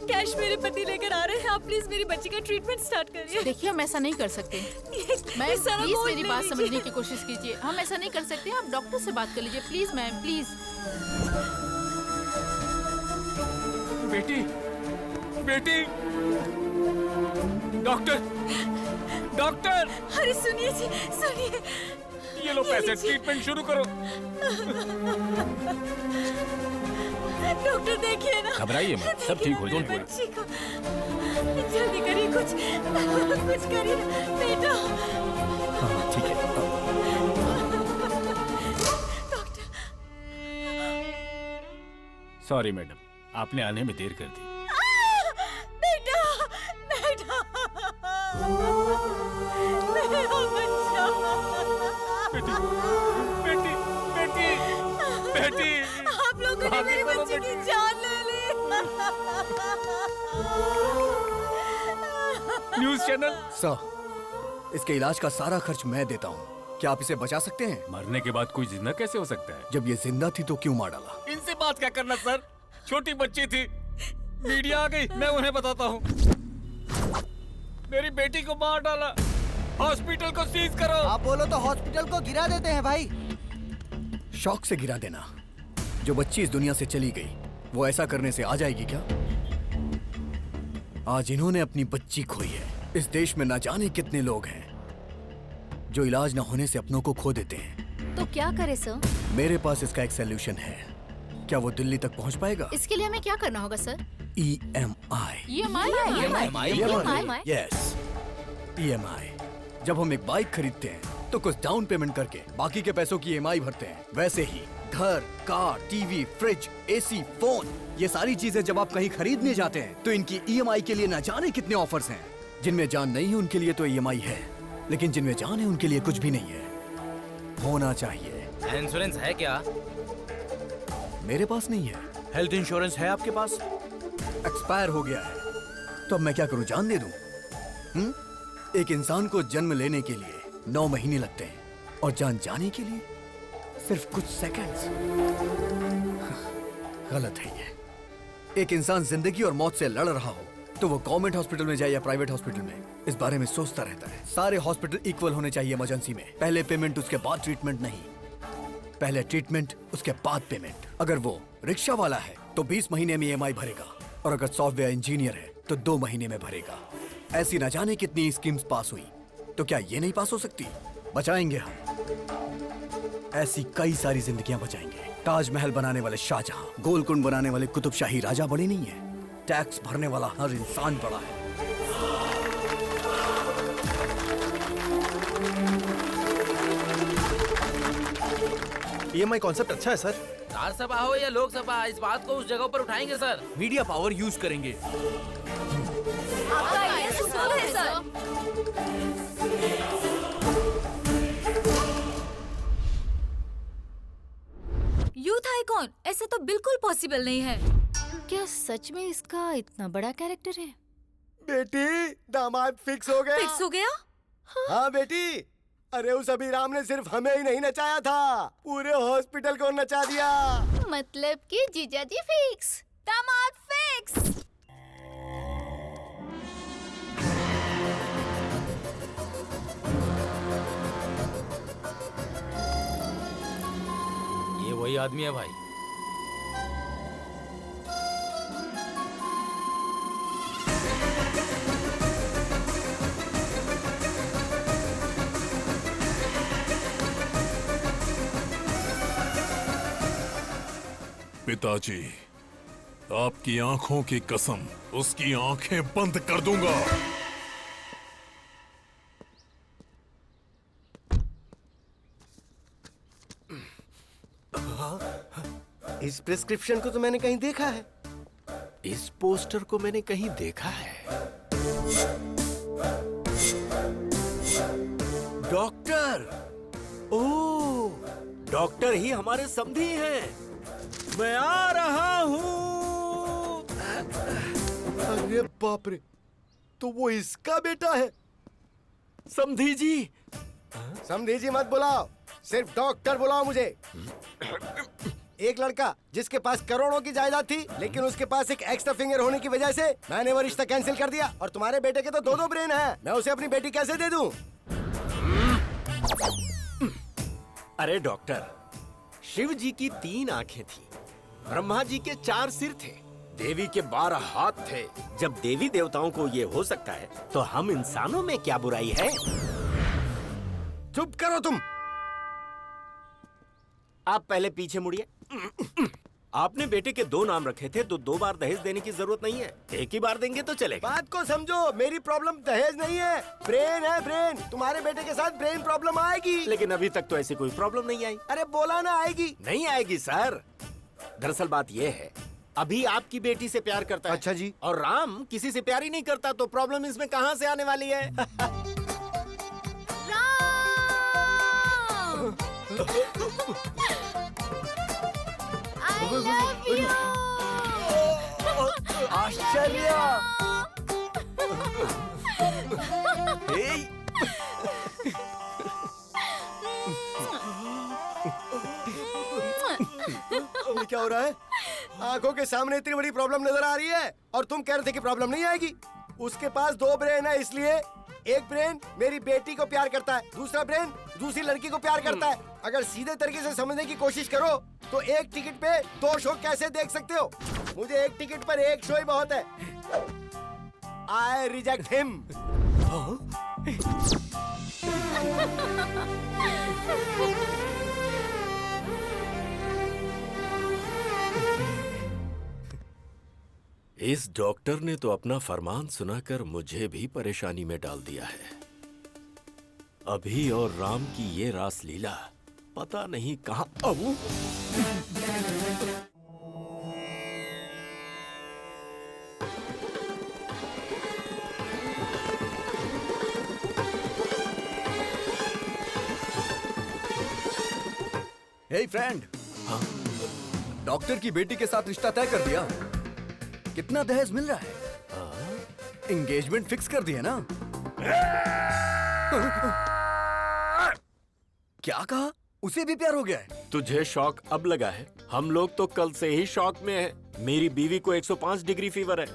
कैश मेरे पति लेकर आ रहे हैं, आप प्लीज मेरी बच्ची का ट्रीटमेंट स्टार्ट करिए। देखिए, हम ऐसा नहीं कर सकते। मैम ये सारा प्लीज गोल्ड मेरी ले बात लीजिए। समझने की कोशिश कीजिए। हम ऐसा नहीं कर सकते, आप डॉक्टर से बात कर लीजिए प्लीज मैम, प्लीज। बेटी, बेटी, डॉक्टर, डॉक्टर! अरे सुनिए जी, सुनिए। ये लो पैसे, ट्रीटमेंट शुरू करो। डॉक्टर देखिए ना। घबराइए मत, सब ठीक हो जाएगा। बच्ची को जल्दी करिए, कुछ करिए बेटा। हाँ ठीक है। सॉरी मैडम, आपने आने में देर कर दी। बेटा! बेटी बेटी बेटी आप लोगों ने मेरे बच्चे की जान ले ली। News channel. सर, इसके इलाज का सारा खर्च मैं देता हूँ। क्या आप इसे बचा सकते हैं? मरने के बाद कोई जिंदा कैसे हो सकता है? जब ये जिंदा थी तो क्यों मार डाला? इनसे बात क्या करना सर, छोटी बच्ची थी, मीडिया आ गई, मैं उन्हें बताता हूँ। मेरी बेटी को मार डाला, हॉस्पिटल को सीज करो। आप बोलो तो हॉस्पिटल को गिरा देते हैं भाई। शौक से गिरा देना। जो बच्ची इस दुनिया से चली गई, वो ऐसा करने से आ जाएगी क्या? आज इन्होंने अपनी बच्ची खोई है। इस देश में ना जाने कितने लोग हैं जो इलाज न होने से अपनों को खो देते हैं। तो क्या करे सर? मेरे पास इसका एक सलूशन है। क्या वो दिल्ली तक पहुंच पाएगा? इसके लिए हमें क्या करना होगा सर? EMI। Yes, EMI। जब हम एक बाइक खरीदते हैं तो कुछ डाउन पेमेंट करके बाकी के पैसों की EMI भरते हैं। वैसे ही घर, car, TV, fridge, AC, phone, ये सारी चीजें जब आप कहीं खरीदने जाते हैं तो इनकी EMI के लिए न जाने कितने ऑफर्स हैं। जिनमें जान नहीं है उनके लिए तो EMI है, लेकिन जिनमें जान है उनके लिए कुछ भी नहीं है। होना चाहिए। इंश्योरेंस है क्या? मेरे पास नहीं है। हेल्थ इंश्योरेंस है आपके पास? एक्सपायर हो गया है। तो अब मैं क्या करूं, जान दे दूं? एक इंसान को जन्म लेने के लिए 9 महीने लगते हैं और जान जाने के लिए सिर्फ कुछ सेकंड्स। गलत है ये। एक इंसान जिंदगी और मौत से लड़ रहा हो तो वो गवर्नमेंट हॉस्पिटल में जाए या प्राइवेट हॉस्पिटल में, इस बारे में सोचता रहता है। सारे हॉस्पिटल इक्वल होने चाहिए इमरजेंसी में। पहले पेमेंट उसके बाद ट्रीटमेंट नहीं, पहले ट्रीटमेंट उसके बाद पेमेंट। अगर वो रिक्शा वाला है तो 20 महीने में EMI भरेगा, और अगर सॉफ्टवेयर इंजीनियर है तो 2 महीने में भरेगा। ऐसी न जाने कितनी स्कीम्स पास हुई, तो क्या ये नहीं पास हो सकती? बचाएंगे हम। ऐसी कई सारी जिंदगियां बचाएंगे। ताजमहल बनाने वाले शाहजहां, गोलकुंड बनाने वाले कुतुबशाही राजा बड़े नहीं है, टैक्स भरने वाला हर इंसान बड़ा है। EMI कॉन्सेप्ट अच्छा है सर। राज्यसभा हो या लोकसभा, इस बात को उस जगह पर उठाएंगे सर। मीडिया पावर यूज करेंगे। आपका आइडिया सुपर है सर। यूथ आइकॉन, ऐसा तो बिल्कुल पॉसिबल नहीं है। क्या सच में इसका इतना बड़ा कैरेक्टर है? बेटी, दामाद फिक्स हो गया। फिक्स हो गया? हाँ बेटी। अरे उस अभिराम ने सिर्फ हमें ही नहीं नचाया था, पूरे हॉस्पिटल को नचा दिया। मतलब कि जीजाजी फिक्स, दामाद फिक्स। ये वही आदमी है भाई। पिताजी, आपकी आंखों की कसम, उसकी आंखें बंद कर दूंगा। इस प्रिस्क्रिप्शन को तो मैंने कहीं देखा है। इस पोस्टर को मैंने कहीं देखा है। डॉक्टर, ओह, डॉक्टर ही हमारे समधी हैं। मैं आ रहा हूँ। अरे बाप रे, तो वो इसका बेटा है। समधी जी। समधी जी मत बुलाओ, सिर्फ डॉक्टर बुलाओ मुझे। एक लड़का जिसके पास करोड़ों की जायदाद थी, लेकिन उसके पास एक एक्स्ट्रा फिंगर होने की वजह से मैंने वो रिश्ता कैंसिल कर दिया। और तुम्हारे बेटे के तो 2-2 ब्रेन हैं। मैं उसे अपनी बेटी कैसे दे दूं? अरे डॉक्टर, शिव जी की 3 आंखें थी, ब्रह्मा जी के 4 सिर थे, देवी के 12 हाथ थे। जब देवी देवताओं को ये हो सकता है तो हम इंसानों में क्या बुराई है? चुप करो तुम। आप पहले पीछे मुड़िए। आपने बेटे के 2 नाम रखे थे तो 2 बार दहेज देने की जरूरत नहीं है, एक ही बार देंगे तो चलेगा। बात को समझो, मेरी प्रॉब्लम दहेज नहीं है, ब्रेन है ब्रेन। तुम्हारे बेटे के साथ ब्रेन प्रॉब्लम आएगी। लेकिन अभी तक तो ऐसी कोई प्रॉब्लम नहीं आई। अरे बोला ना आएगी। नहीं आएगी सर। दरअसल बात ये है, अभी आपकी बेटी से प्यार करता है। अच्छा जी। और राम किसी से प्यार ही नहीं करता, तो प्रॉब्लम इसमें कहाँ से आने वाली है? राम! I love you. आश्चर्य। ये क्या हो रहा है? आंखों के सामने इतनी बड़ी प्रॉब्लम नजर आ रही है और तुम कह रहे थे कि प्रॉब्लम नहीं आएगी। उसके पास 2 ब्रेन है, इसलिए एक ब्रेन मेरी बेटी को प्यार करता है, दूसरा ब्रेन दूसरी लड़की को प्यार करता है। अगर सीधे तरीके से समझने की कोशिश करो तो एक टिकट पे 2 शो कैसे देख सकते हो? मुझे एक टिकट पर 1 शो ही बहुत है। I reject him. इस डॉक्टर ने तो अपना फरमान सुनाकर मुझे भी परेशानी में डाल दिया है। अभी और राम की ये रास लीला पता नहीं कहाँ। हे फ्रेंड, डॉक्टर की बेटी के साथ रिश्ता तय कर दिया। कितना दहेज मिल रहा है? एंगेजमेंट फिक्स कर दिया ना? क्या कहा? उसे भी प्यार हो गया है? तुझे शॉक अब लगा है? हम लोग तो कल से ही शॉक में हैं। मेरी बीवी को 105 डिग्री फीवर है।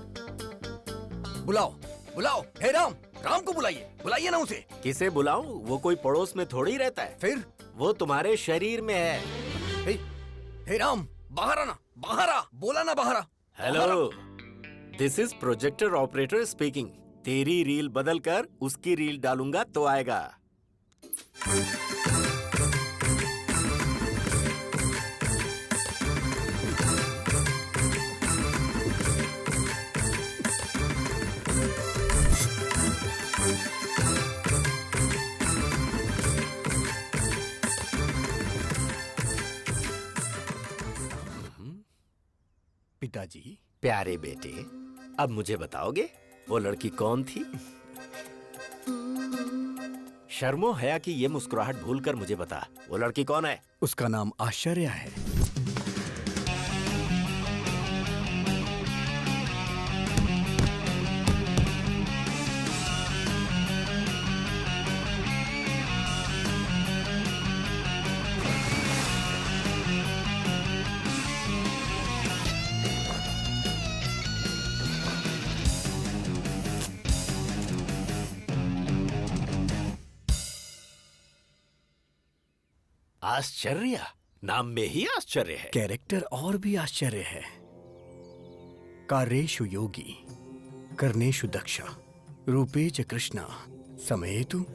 बुलाओ, बुलाओ। हे राम, राम को बुलाइए, बुलाइए ना उसे। किसे बुलाऊं? वो कोई पड़ोस में थोड़ी रहता है। फिर वो तुम्हारे शरीर में है। हे राम, बाहर आना, बाहर आ, बोला ना बाहर आ। Hello, this is projector operator speaking. तेरी रील बदल कर उसकी रील डालूंगा तो आएगा। पिताजी। प्यारे बेटे, अब मुझे बताओगे वो लड़की कौन थी? शर्मो हया की ये मुस्कुराहट भूलकर मुझे बता, वो लड़की कौन है? उसका नाम आश्चर्य है। आश्चर्य, नाम में ही आश्चर्य है। कैरेक्टर और भी आश्चर्य है। कार्येषु योगी, कर्णेषु दक्षा, रूपेच कृष्णा, समयेतु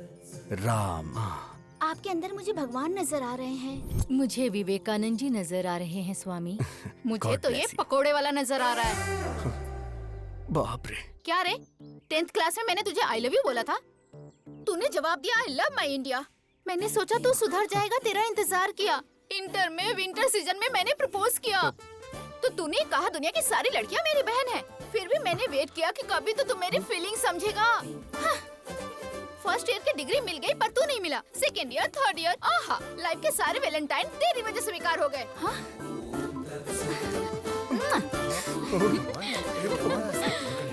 राम। आपके अंदर मुझे भगवान नजर आ रहे हैं। मुझे विवेकानंद जी नजर आ रहे हैं स्वामी। मुझे God तो ये bless you. पकोड़े वाला नजर आ रहा है। बाप रे। क्या रे, 10th क्लास में मैंने तुझे आई लव यू बोला था, तूने जवाब दिया आई लव माई इंडिया। मैंने सोचा तू सुधर जाएगा, तेरा इंतजार किया। इंटर में विंटर सीजन में मैंने प्रपोज किया तो तूने कहा दुनिया की सारी लड़कियां मेरी बहन है। फिर भी मैंने वेट किया कि कभी तो तू मेरी फीलिंग समझेगा। फर्स्ट ईयर की डिग्री मिल गई पर तू नहीं मिला। सेकेंड ईयर, थर्ड ईयर, आहा, लाइफ के सारे वैलेंटाइन तेरी वजह से बेकार हो गए।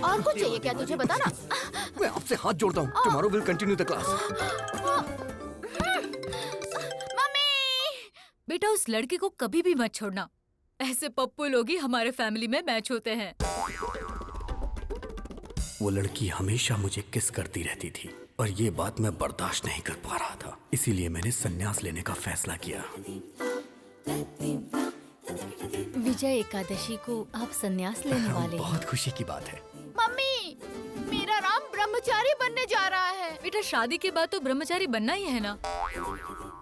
और कुछ चाहिए क्या तुझे, बताना। मैं आपसे हाथ जोड़ता हूँ। Tomorrow will continue the class. बेटा, उस लड़की को कभी भी मत छोड़ना। ऐसे पप्पू लोग ही हमारे फैमिली में मैच होते हैं। वो लड़की हमेशा मुझे किस करती रहती थी और ये बात मैं बर्दाश्त नहीं कर पा रहा था। इसीलिए मैंने संन्यास लेने का फैसला किया। विजय एकादशी को आप संन्यास लेने वाले हैं। बहुत खुशी की बात है। मम्मी, मेरा राम ब्रह्मचारी बनने जा रहा है। बेटा, शादी के बाद तो ब्रह्मचारी बनना ही है ना।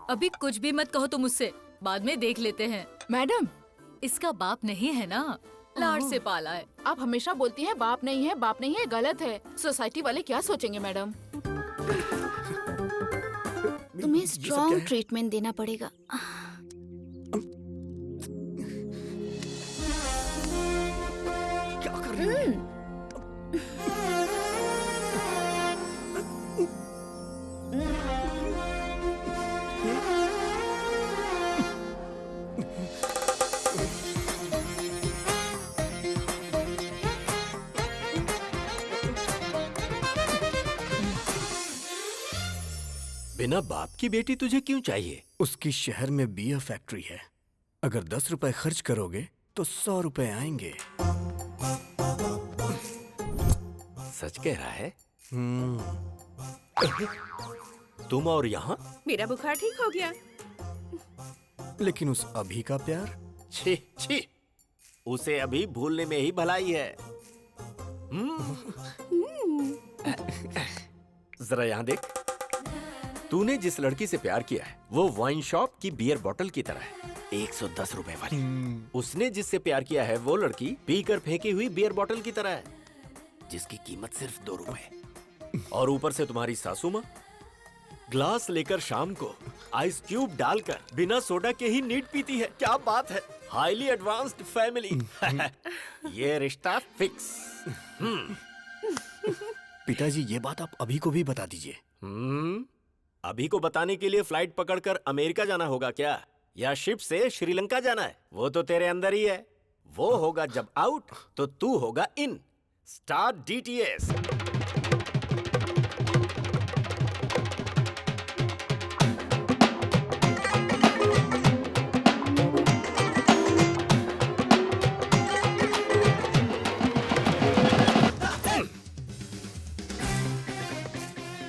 अभी कुछ भी मत कहो तुम मुझसे, बाद में देख लेते हैं। मैडम, इसका बाप नहीं है ना, लाड से पाला है। आप हमेशा बोलती हैं बाप नहीं है, बाप नहीं है, गलत है। सोसाइटी वाले क्या सोचेंगे मैडम? तुम्हें स्ट्रॉन्ग ट्रीटमेंट देना पड़ेगा। क्या कर रही है? बिना बाप की बेटी तुझे क्यों चाहिए? उसकी शहर में बियर फैक्ट्री है। अगर 10 रुपए खर्च करोगे तो 100 रुपए आएंगे। सच कह रहा है? तुम और यहाँ? मेरा बुखार ठीक हो गया। लेकिन उस अभी का प्यार? छी छी, उसे अभी भूलने में ही भलाई है। जरा यहाँ देख, तूने जिस लड़की से प्यार किया है वो वाइन शॉप की बियर बोतल की तरह है, 110 रुपए वाली। उसने जिससे प्यार किया है वो लड़की पीकर फेंकी हुई बियर बोतल की तरह है, जिसकी कीमत सिर्फ 2 रुपए। और ऊपर से तुम्हारी सासू माँ ग्लास लेकर शाम को आइस क्यूब डालकर बिना सोडा के ही नीट पीती है। क्या बात है, हाईली एडवांस्ड फैमिली। ये रिश्ता फिक्स। पिताजी, ये बात आप अभी को भी बता दीजिए। अभी को बताने के लिए फ्लाइट पकड़कर अमेरिका जाना होगा क्या, या शिप से श्रीलंका जाना है? वो तो तेरे अंदर ही है। वो होगा जब आउट तो तू होगा इन। Start DTS।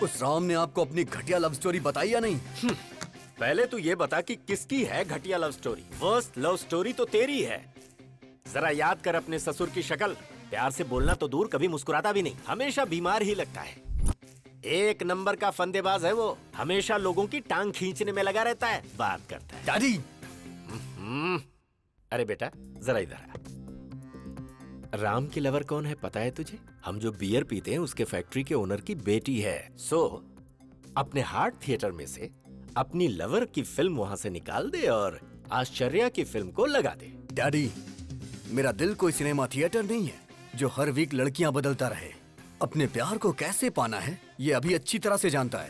उस राम ने आपको अपनी घटिया लव स्टोरी बताई या नहीं? पहले तू ये बता कि किसकी है घटिया love story. Worst love story तो तेरी है। जरा याद कर अपने ससुर की शक्ल। प्यार से बोलना तो दूर, कभी मुस्कुराता भी नहीं, हमेशा बीमार ही लगता है। एक नंबर का फंदेबाज है वो, हमेशा लोगों की टांग खींचने में लगा रहता है, बात करता है। डैडी! अरे बेटा जरा इधर आ। राम की लवर कौन है पता है तुझे? हम जो बियर पीते हैं उसके फैक्ट्री के ओनर की बेटी है। अपने हार्ट थिएटर में से अपनी लवर की फिल्म वहां से निकाल दे और आश्चर्या की फिल्म को लगा दे। डैडी, मेरा दिल कोई सिनेमा थिएटर नहीं है जो हर वीक लड़कियां बदलता रहे। अपने प्यार को कैसे पाना है ये अभी अच्छी तरह से जानता है,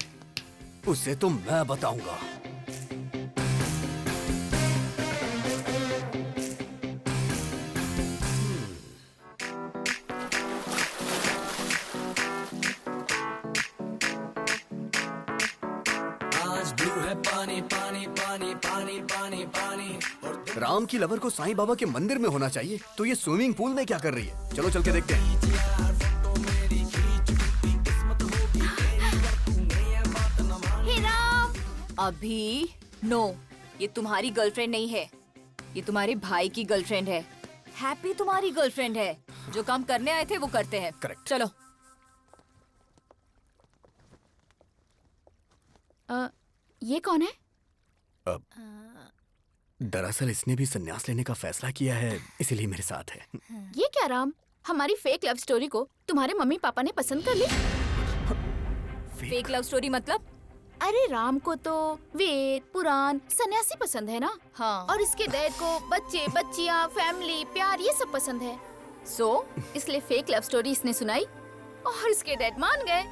उसे तो मैं बताऊंगा। पानी पानी पानी पानी पानी पानी। राम की लवर को साईं बाबा के मंदिर में होना चाहिए, तो ये स्विमिंग पूल में क्या कर रही है? चलो चल के देखते हैं। हे राम! अभी नो, ये तुम्हारी गर्लफ्रेंड नहीं है, ये तुम्हारे भाई की गर्लफ्रेंड है। हैप्पी तुम्हारी गर्लफ्रेंड है। जो काम करने आए थे वो करते हैं। करेक्ट। चलो। ये कौन है? दरअसल इसने भी संन्यास लेने का फैसला किया है, इसीलिए मेरे साथ है। ये क्या राम, हमारी फेक लव स्टोरी को तुम्हारे मम्मी पापा ने पसंद कर ली? फेक लव स्टोरी मतलब? अरे राम को तो वेद पुराण सन्यासी पसंद है ना। हाँ। और इसके डैड को बच्चे बच्चियाँ फैमिली प्यार ये सब पसंद है। इसलिए फेक लव स्टोरी इसने सुनाई और इसके डैड मान गए।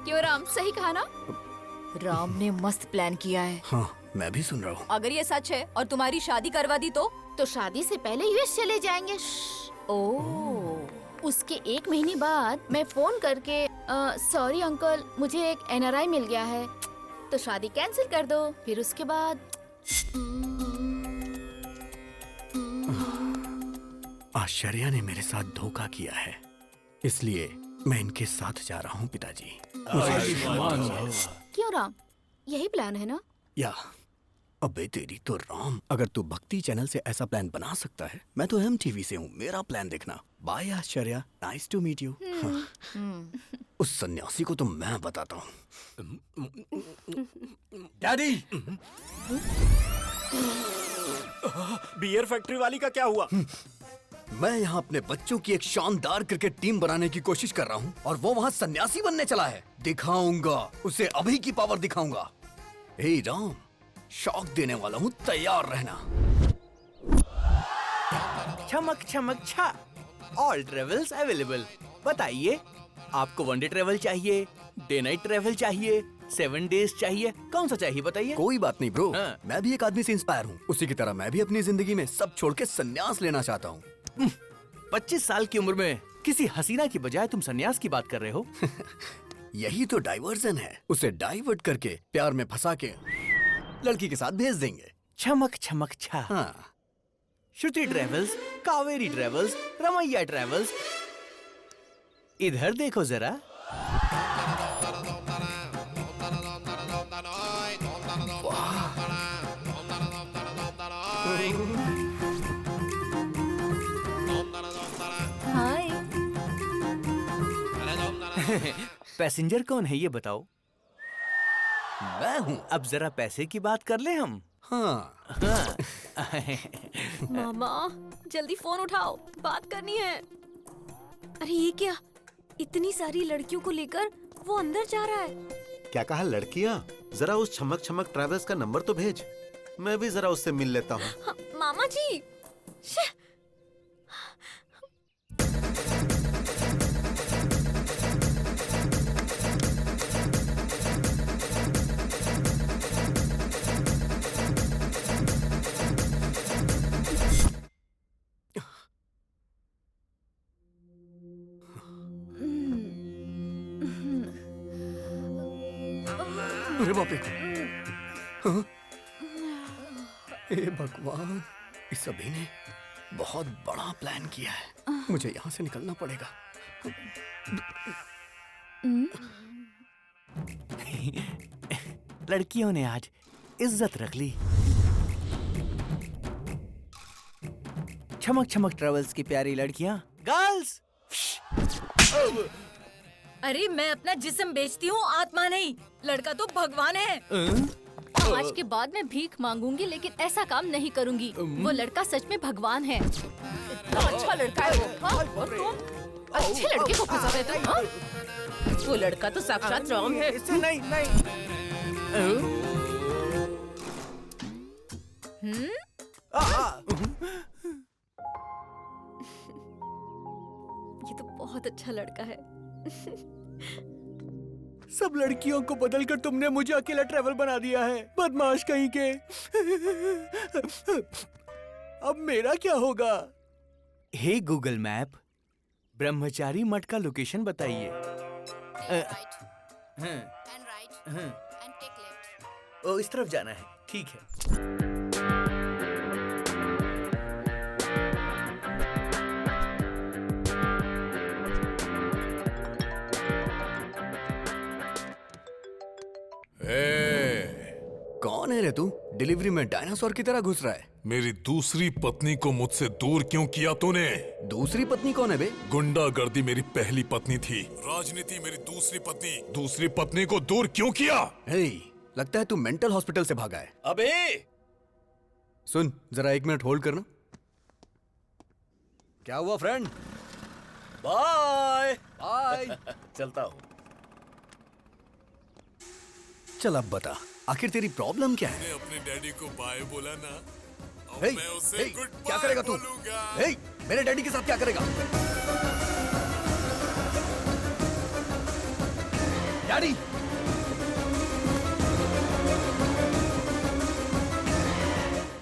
क्यों राम, सही कहा ना? राम ने मस्त प्लान किया है। हाँ, मैं भी सुन रहा हूँ। अगर ये सच है और तुम्हारी शादी करवा दी तो शादी से पहले यूएस चले जाएंगे। उसके 1 महीने बाद मैं फोन करके सॉरी अंकल, मुझे एक NRI मिल गया है, तो शादी कैंसिल कर दो। फिर उसके बाद आश्चर्या ने मेरे साथ धोखा किया है, इसलिए मैं इनके साथ जा रहा हूँ पिताजी। क्यों राम, यही प्लान है ना? या अबे तेरी तो राम, अगर तू भक्ति चैनल से ऐसा प्लान बना सकता है, मैं तो MTV से हूँ, मेरा प्लान देखना। Bye Aashcharya, nice to meet you. उस सन्यासी को तो मैं बताता हूँ। डैडी! बियर फैक्ट्री वाली का क्या हुआ? मैं यहाँ अपने बच्चों की एक शानदार क्रिकेट टीम बनाने की कोशिश कर रहा हूँ और वो वहाँ सन्यासी बनने चला है। दिखाऊंगा उसे, अभी की पावर दिखाऊंगा। हे राम, शॉक देने वाला हूँ, तैयार रहना। चमक चमक छा, ऑल ट्रेवल्स अवेलेबल। बताइए, आपको 1 डे ट्रेवल चाहिए, डे नाइट ट्रेवल चाहिए, 7 डेज चाहिए, कौन सा चाहिए बताइए? कोई बात नहीं ब्रो, मैं भी एक आदमी से इंस्पायर हूँ। उसी की तरह मैं भी अपनी जिंदगी में सब छोड़ के संन्यास लेना चाहता हूँ। 25 साल की उम्र में किसी हसीना की बजाय तुम संन्यास की बात कर रहे हो? यही तो डाइवर्जन है। उसे डाइवर्ट करके प्यार में फंसा के लड़की के साथ भेज देंगे। छमक छमक छा। हाँ। Shruti travels, Kaveri travels, Ramaiya travels, इधर देखो जरा। हाय। पैसेंजर कौन है ये बताओ? मैं हूँ। अब जरा पैसे की बात कर ले हम। हाँ। मामा जल्दी फोन उठाओ, बात करनी है। अरे ये क्या, इतनी सारी लड़कियों को लेकर वो अंदर जा रहा है। क्या कहा लड़कियाँ? जरा उस छमक छमक ट्रैवल्स का नंबर तो भेज, मैं भी जरा उससे मिल लेता हूँ। हाँ, मामा जी। अरे बाप रे। हाँ? हे भगवान, इस सभी ने बहुत बड़ा प्लान किया है। मुझे यहाँ से निकलना पड़ेगा। लड़कियों ने आज इज्जत रख ली। छमक छमक ट्रेवल्स की प्यारी लड़कियां, गर्ल्स। अरे मैं अपना जिस्म बेचती हूँ, आत्मा नहीं। लड़का तो भगवान है। आज के बाद मैं भीख मांगूंगी, लेकिन ऐसा काम नहीं करूंगी। वो लड़का सच में भगवान है। इतना अच्छा लड़का है वो। हाँ? और तुम अच्छे लड़के को फंसा रहे तुम। हाँ? वो लड़का तो साक्षात राम है। इससे नहीं। ये तो बहुत अच्छा लड़का है। सब लड़कियों को बदलकर तुमने मुझे अकेला ट्रैवल बना दिया है, बदमाश कहीं के। अब मेरा क्या होगा? हे गूगल मैप, ब्रह्मचारी मठ का लोकेशन बताइए। ओ, इस तरफ जाना है। ठीक है। कौन है रे तू? डिलीवरी में डायनासोर की तरह घुस रहा है। मेरी दूसरी पत्नी को मुझसे दूर क्यों किया तूने? दूसरी पत्नी कौन है बे? गुंडागर्दी मेरी पहली पत्नी थी, राजनीति मेरी दूसरी पत्नी। दूसरी पत्नी को दूर क्यों किया? हे, लगता है तू मेंटल हॉस्पिटल से भागा है। अबे सुन, जरा 1 मिनट होल्ड करना। क्या हुआ फ्रेंड? Bye bye. चलता हूँ। चल अब बता, आखिर तेरी प्रॉब्लम क्या है? अपने डैडी को बाय बोला ना, अब हे, मैं उसे हे, गुड क्या बाय करेगा तू? बोलूंगा। हे, मेरे डैडी के साथ क्या करेगा? डैडी!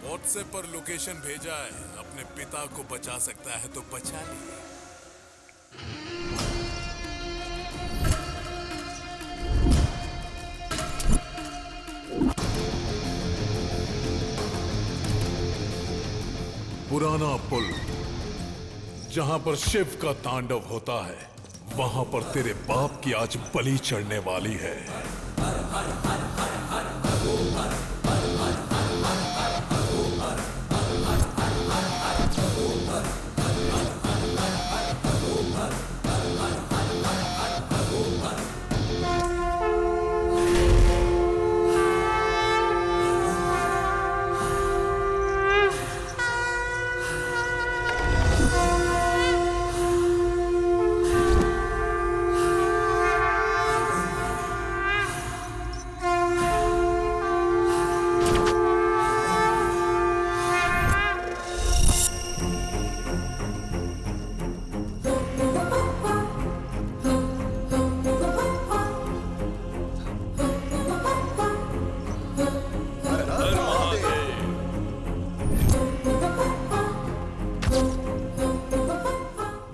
व्हाट्सएप पर लोकेशन भेजा है, अपने पिता को बचा सकता है तो बचा ले। पुराना पुल, जहां पर शिव का तांडव होता है, वहां पर तेरे बाप की आज बलि चढ़ने वाली है।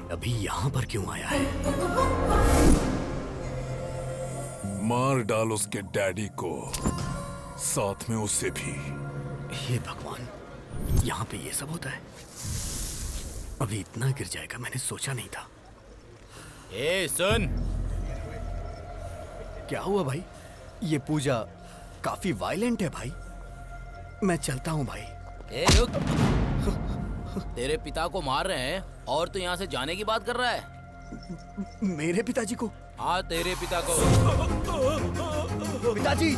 अभी यहाँ पर क्यों आया है? मार डाल उसके डैडी को, साथ में उसे भी। हे भगवान, यहाँ पे ये सब होता है? अभी इतना गिर जाएगा मैंने सोचा नहीं था। ए सुन, क्या हुआ भाई? ये पूजा काफी वायलेंट है भाई। मैं चलता हूँ भाई। ए रुक, तेरे पिता को मार रहे हैं और तू यहाँ से जाने की बात कर रहा है? मेरे पिताजी को? हाँ तेरे पिता को। पिताजी!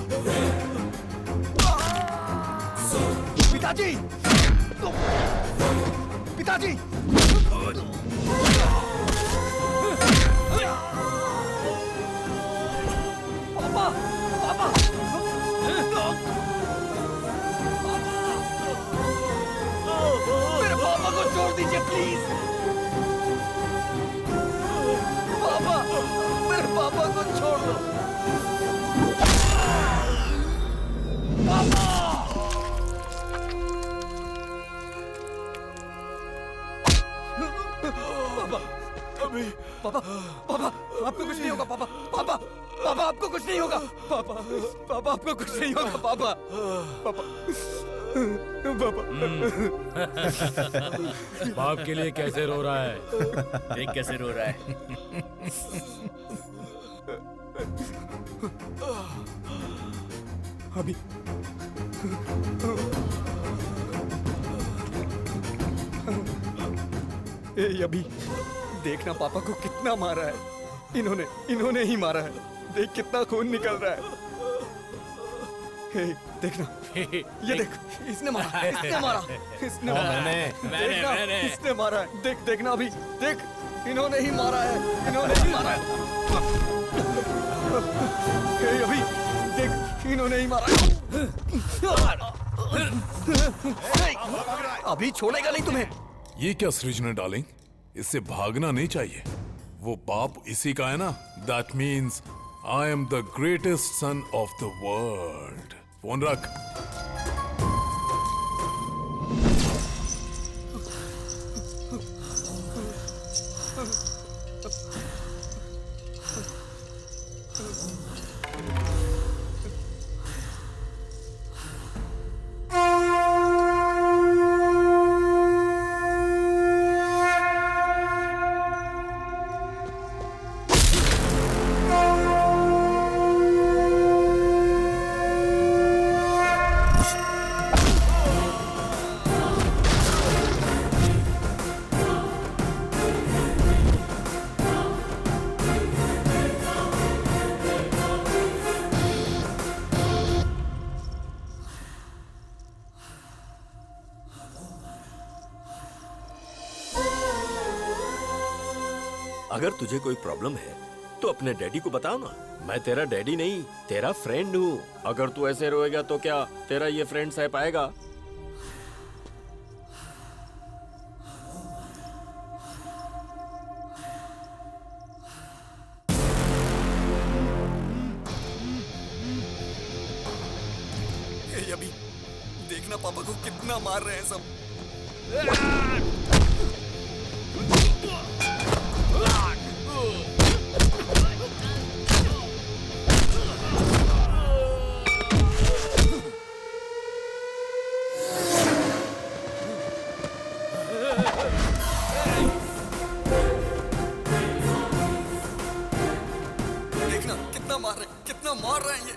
पिताजी! पिताजी! पापा! पापा! मेरे पापा को छोड़ दीजिए प्लीज। पापा, मेरे पापा को छोड़ दो। पापा! पापा, अभी पापा, पापा, आपको कुछ नहीं होगा पापा, पापा, पापा आपको कुछ नहीं होगा, पापा, पापा आपको कुछ नहीं होगा, पापा, पापा, पापा। बाप के लिए कैसे रो रहा है? देख कैसे रो रहा है। अभी ए अभी देखना पापा को कितना मारा है। इन्होंने ही मारा है। देख कितना खून निकल रहा है। हे देखना, ये देख, इसने मारा, इसने मारा, इसने मारा, देखना, इसने मारा है। देख देखना अभी, देख, इन्होंने ही मारा है, इन्होंने ही मारा है। हे अभी देख, इन्होंने ही मारा है। अभी छोड़ेगा नहीं तुम्हें। ये क्या सृजना डार्लिंग, इससे भागना नहीं चाहिए। वो बाप इसी का है ना। That means I am the greatest son of the world. Phone रख। अगर तुझे कोई प्रॉब्लम है तो अपने डैडी को बताओ ना। मैं तेरा डैडी नहीं, तेरा फ्रेंड हूँ। अगर तू ऐसे रोएगा तो क्या तेरा ये फ्रेंड सह पाएगा? अभी देखना पापा को कितना मार रहे हैं सब। देखना कितना मार रहे हैं ये।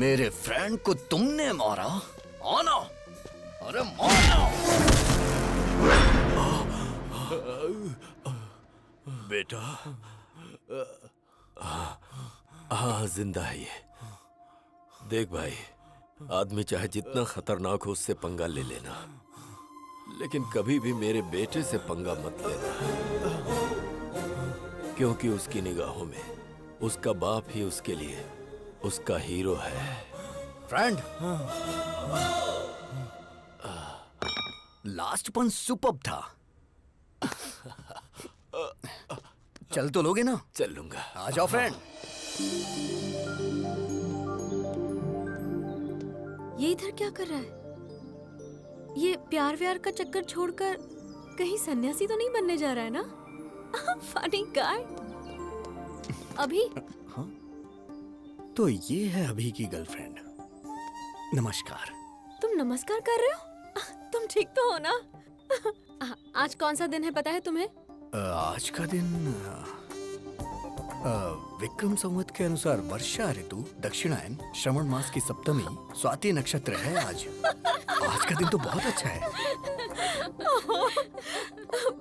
मेरे फ्रेंड को तुमने मारा? आना, अरे मारना। बेटा, हाँ जिंदा है ये। देख भाई, आदमी चाहे जितना खतरनाक हो उससे पंगा ले लेना, लेकिन कभी भी मेरे बेटे से पंगा मत लेना, क्योंकि उसकी निगाहों में उसका बाप ही उसके लिए उसका हीरो है। फ्रेंड, लास्ट पंच सुपर्ब था। चल तो लोगे ना? चल लूंगा। आ जाओ फ्रेंड। ये इधर क्या कर रहा है? ये प्यार व्यार का चक्कर छोड़कर कहीं सन्यासी तो नहीं बनने जा रहा है ना? Funny guy. अभी तो ये है अभी की गर्लफ्रेंड। नमस्कार। तुम नमस्कार कर रहे हो? तुम ठीक तो हो ना? आज कौन सा दिन है पता है तुम्हें? आज का दिन विक्रम संवत के अनुसार वर्षा ऋतु, दक्षिणायन, श्रवण मास की सप्तमी, स्वाति नक्षत्र है आज। आज का दिन तो बहुत अच्छा है।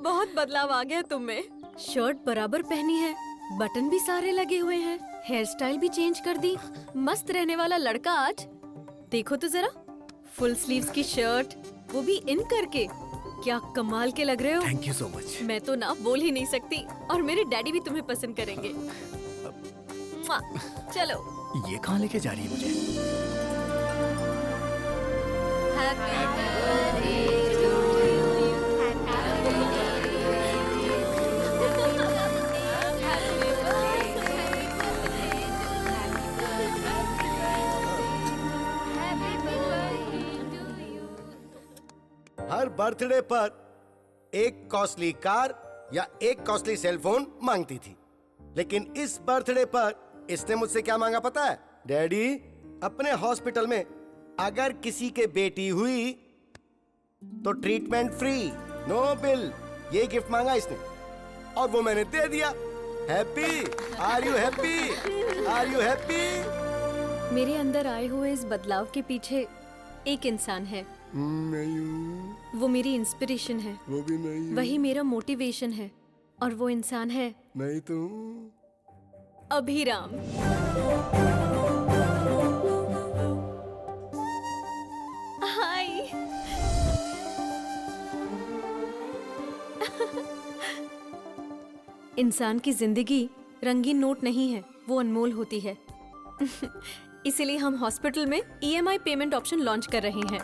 बहुत बदलाव आ गया तुम में। शर्ट बराबर पहनी है, बटन भी सारे लगे हुए हैं, हेयर स्टाइल भी चेंज कर दी। मस्त रहने वाला लड़का आज। देखो तो जरा, फुल स्लीव्स की शर्ट, वो भी इन करके। क्या कमाल के लग रहे हो। Thank you so much. मैं तो ना बोल ही नहीं सकती, और मेरे डैडी भी तुम्हें पसंद करेंगे। चलो। ये कहाँ लेके जा रही है मुझे? हर बर्थडे पर एक कॉस्टली कार या एक कॉस्टली सेलफोन मांगती थी, लेकिन इस बर्थडे पर इसने मुझसे क्या मांगा पता है? डैडी, अपने हॉस्पिटल में अगर किसी के बेटी हुई तो ट्रीटमेंट फ्री, नो बिल। ये गिफ्ट मांगा इसने और वो मैंने दे दिया। Happy? Are you happy? Are you happy? मेरे अंदर आए हुए इस बदलाव के पीछे एक इंसान है। नहीं हूँ। वो मेरी इंस्पिरेशन है। वो भी नहीं हूँ। वही मेरा मोटिवेशन है, और वो इंसान है नहीं तो हूँ। अभिराम। हाय। इंसान की जिंदगी रंगीन नोट नहीं है, वो अनमोल होती है। इसीलिए हम हॉस्पिटल में EMI पेमेंट ऑप्शन लॉन्च कर रहे हैं।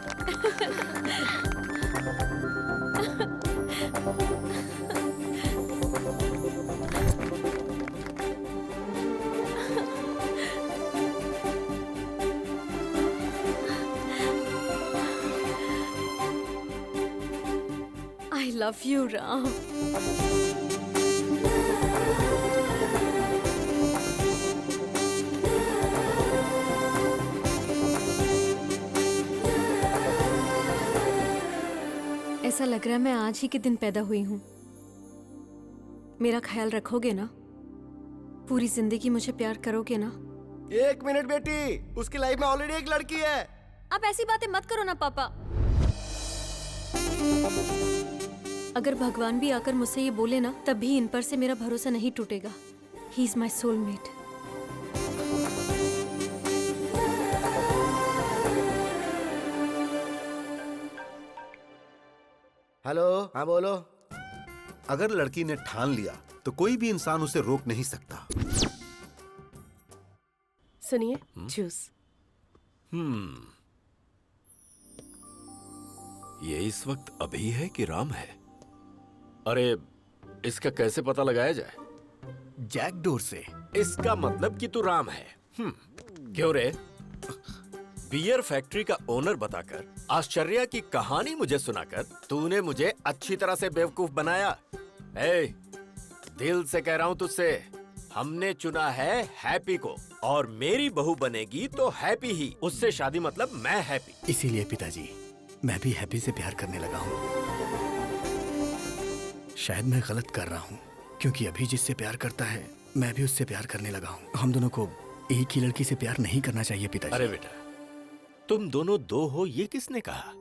I love you, Ram. ऐसा लग रहा है मैं आज ही के दिन पैदा हुई हूँ। मेरा ख्याल रखोगे ना? पूरी जिंदगी मुझे प्यार करोगे ना? एक मिनट बेटी, उसकी लाइफ में ऑलरेडी एक लड़की है। आप ऐसी बातें मत करो ना पापा। अगर भगवान भी आकर मुझसे ये बोले ना, तब भी इन पर से मेरा भरोसा नहीं टूटेगा। He is my soulmate. Hello, हाँ बोलो। अगर लड़की ने ठान लिया तो कोई भी इंसान उसे रोक नहीं सकता। सुनिए, जूस। ये इस वक्त अभी है कि राम है? अरे, इसका कैसे पता लगाया जाए? जैकडोर से। इसका मतलब कि तू राम है। क्यों रे? बियर फैक्ट्री का ओनर बताकर, आश्चर्य की कहानी मुझे सुनाकर तूने मुझे अच्छी तरह से बेवकूफ बनाया। ए, दिल से कह रहा हूँ तुझसे, हमने चुना है हैप्पी को, और मेरी बहू बनेगी तो हैप्पी ही। उससे शादी मतलब मैं हैप्पी। इसीलिए पिताजी, मैं भी हैप्पी से प्यार करने लगा हूँ। शायद मैं गलत कर रहा हूँ, क्योंकि अभी जिससे प्यार करता है मैं भी उससे प्यार करने लगा हूँ। हम दोनों को एक ही लड़की से प्यार नहीं करना चाहिए पिताजी। अरे बेटा, तुम दोनों दो हो ये किसने कहा?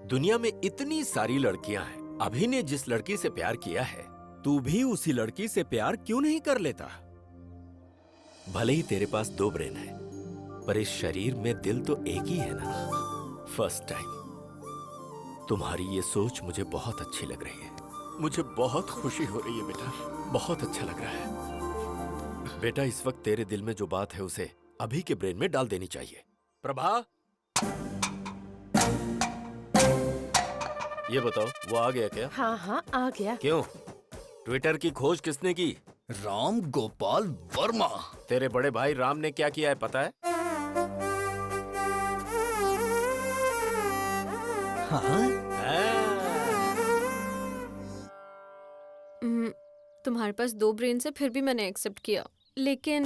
दुनिया में इतनी सारी लड़कियां हैं। अभी ने जिस लड़की से प्यार किया है, तू भी उसी लड़की से प्यार क्यों नहीं कर लेता? भले ही तेरे पास 2 ब्रेन है, पर इस शरीर में दिल तो एक ही है ना। फर्स्ट टाइम तुम्हारी ये सोच मुझे बहुत अच्छी लग रही है। मुझे बहुत खुशी हो रही है बेटा, बहुत अच्छा लग रहा है। बेटा, इस वक्त तेरे दिल में जो बात है उसे अभी के ब्रेन में डाल देनी चाहिए। प्रभा, ये बताओ, वो आ गया क्या? हाँ हाँ, आ गया। क्यों? ट्विटर की खोज किसने की? राम गोपाल वर्मा। तेरे बड़े भाई राम ने क्या किया है पता है? तुम्हारे पास 2 ब्रेन से फिर भी मैंने एक्सेप्ट किया, लेकिन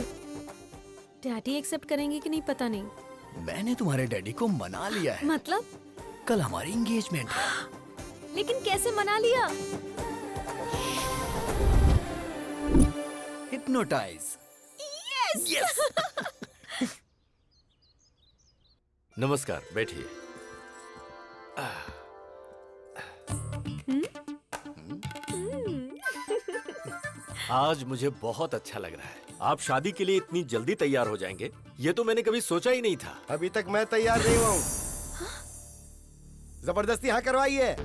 डैडी एक्सेप्ट करेंगे कि नहीं पता नहीं। मैंने तुम्हारे डैडी को मना लिया है। मतलब? कल हमारी एंगेजमेंट है। लेकिन कैसे मना लिया? हिप्नोटाइज। यस। नमस्कार, बैठिए। आज मुझे बहुत अच्छा लग रहा है। आप शादी के लिए इतनी जल्दी तैयार हो जाएंगे, ये तो मैंने कभी सोचा ही नहीं था। अभी तक मैं तैयार नहीं हुआ हूँ। जबरदस्ती हाँ करवाइए।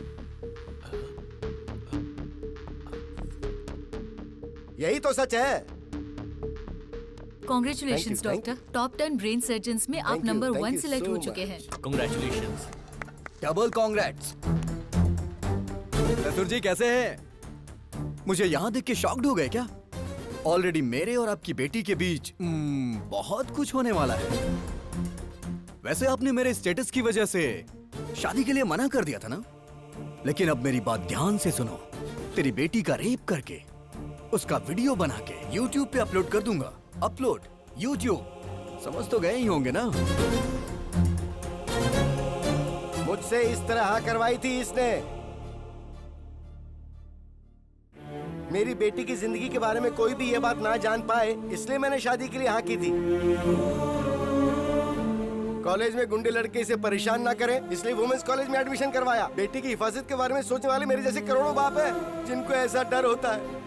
यही तो सच है। Congratulations Thank you, doctor. Top 10 brain surgeons में आप नंबर 1 सिलेक्ट हो चुके हैं। Congratulations। Double congrats. ससुर जी कैसे हैं? मुझे यहाँ देख के शॉक्ड हो गए क्या? ऑलरेडी मेरे और आपकी बेटी के बीच बहुत कुछ होने वाला है। वैसे आपने मेरे स्टेटस की वजह से शादी के लिए मना कर दिया था ना? लेकिन अब मेरी बात ध्यान से सुनो। तेरी बेटी का रेप करके उसका वीडियो बना के YouTube पे अपलोड कर दूंगा। Upload YouTube। समझ तो गए ही होंगे ना? मुझसे इस तरह हाँ करवाई थी इसने। मेरी बेटी की जिंदगी के बारे में कोई भी ये बात ना जान पाए, इसलिए मैंने शादी के लिए हाँ की थी। कॉलेज में गुंडे लड़के इसे परेशान ना करें, इसलिए वुमेन्स कॉलेज में एडमिशन करवाया। बेटी की हिफाजत के बारे में सोचने वाले मेरे जैसे करोड़ों बाप हैं, जिनको ऐसा डर होता है।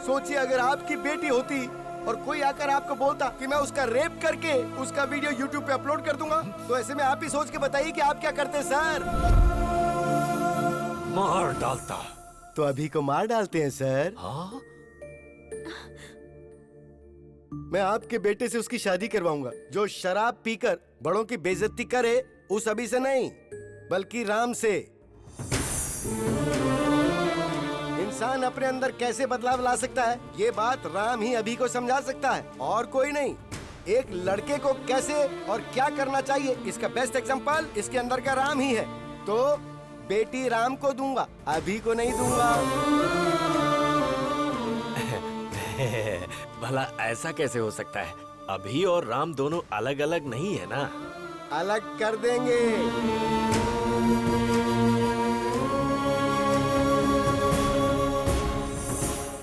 सोचिए, अगर आपकी बेटी होती और कोई आकर आपको बोलता कि मैं उसका रेप करके उसका वीडियो YouTube पे अपलोड कर दूंगा, तो ऐसे में आप ही सोच के बताइए कि आप क्या करते सर? मार डालता। तो अभी को मार डालते हैं सर। हाँ? मैं आपके बेटे से उसकी शादी करवाऊंगा, जो शराब पीकर बड़ों की बेइज्जती करे, उस अभी से नहीं बल्कि राम से। इंसान अपने अंदर कैसे बदलाव ला सकता है, ये बात राम ही अभी को समझा सकता है, और कोई नहीं। एक लड़के को कैसे और क्या करना चाहिए, इसका बेस्ट एग्जांपल इसके अंदर का राम ही है। तो बेटी राम को दूंगा, अभी को नहीं दूंगा। भला ऐसा कैसे हो सकता है? अभी और राम दोनों अलग अलग नहीं है ना? अलग कर देंगे।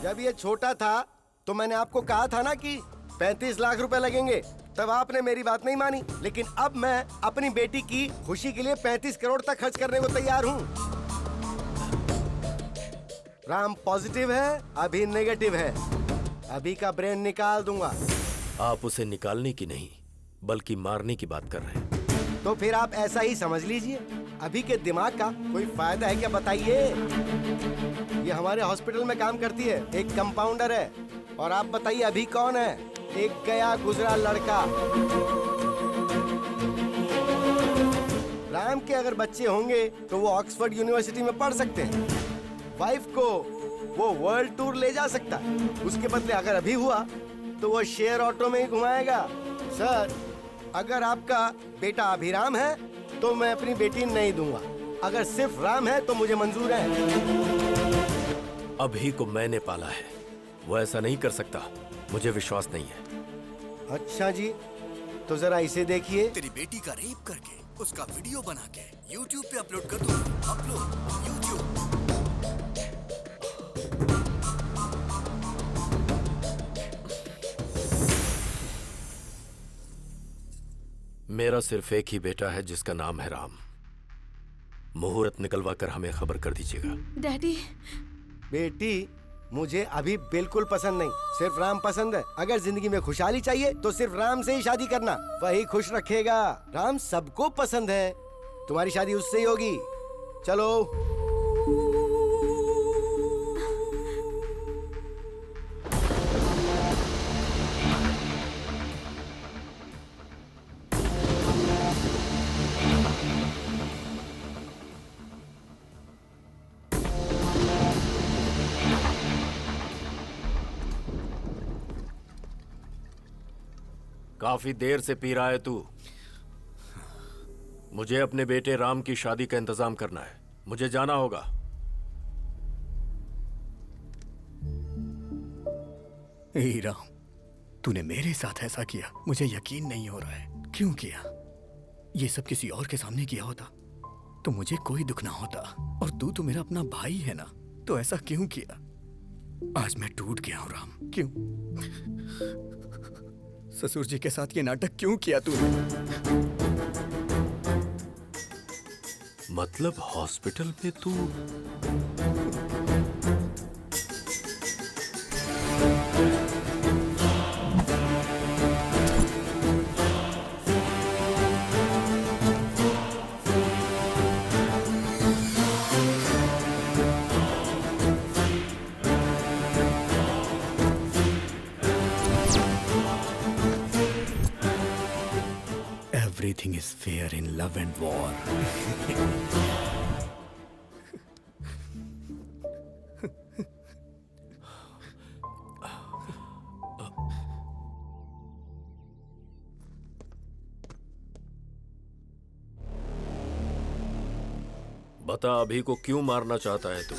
जब ये छोटा था तो मैंने आपको कहा था ना कि 35 लाख रुपए लगेंगे, तब आपने मेरी बात नहीं मानी। लेकिन अब मैं अपनी बेटी की खुशी के लिए 35 करोड़ तक खर्च करने को तैयार हूँ। राम पॉजिटिव है, अभी नेगेटिव है। अभी का ब्रेन निकाल दूंगा। आप उसे निकालने की नहीं, बल्कि मारने की बात कर रहे हैं। तो फिर आप ऐसा ही समझ लीजिए। अभी के दिमाग का कोई फायदा है क्या बताइए? ये हमारे हॉस्पिटल में काम करती है, एक कंपाउंडर है। और आप बताइए अभी कौन है? एक गया गुजरा लड़का। राम के अगर बच्चे होंगे तो वो ऑक्सफोर्ड यूनिवर्सिटी में पढ़ सकते हैं। वाइफ को वो वर्ल्ड टूर ले जा सकता है। उसके बदले अगर अभी हुआ तो वो शेयर ऑटो में ही घुमाएगा। सर, अगर आपका बेटा अभिराम है तो मैं अपनी बेटी नहीं दूंगा। अगर सिर्फ राम है तो मुझे मंजूर है। अभी को मैंने पाला है, वो ऐसा नहीं कर सकता। मुझे विश्वास नहीं है। अच्छा जी, तो जरा इसे देखिए। तेरी बेटी का रेप करके उसका वीडियो बना के YouTube पे अपलोड कर दूंगा। Upload YouTube। मेरा सिर्फ एक ही बेटा है जिसका नाम है राम। मुहूर्त निकलवा कर हमें खबर कर दीजिएगा। डैडी। बेटी, मुझे अभी बिल्कुल पसंद नहीं, सिर्फ राम पसंद है। अगर जिंदगी में खुशहाली चाहिए तो सिर्फ राम से ही शादी करना, वही खुश रखेगा। राम सबको पसंद है, तुम्हारी शादी उससे ही होगी। चलो। काफी देर से पी रहा है तू। मुझे अपने बेटे राम की शादी का इंतजाम करना है, मुझे जाना होगा। हे राम, तूने मेरे साथ ऐसा किया, मुझे यकीन नहीं हो रहा है। क्यों किया? ये सब किसी और के सामने किया होता तो मुझे कोई दुख ना होता, और तू तो मेरा अपना भाई है ना, तो ऐसा क्यों किया? आज मैं टूट गया हूं राम। क्यों? ससुर जी के साथ ये नाटक क्यों किया तूने? मतलब हॉस्पिटल में तू? Everything is fair in love and war. बता, अभी को क्यों मारना चाहता है तू?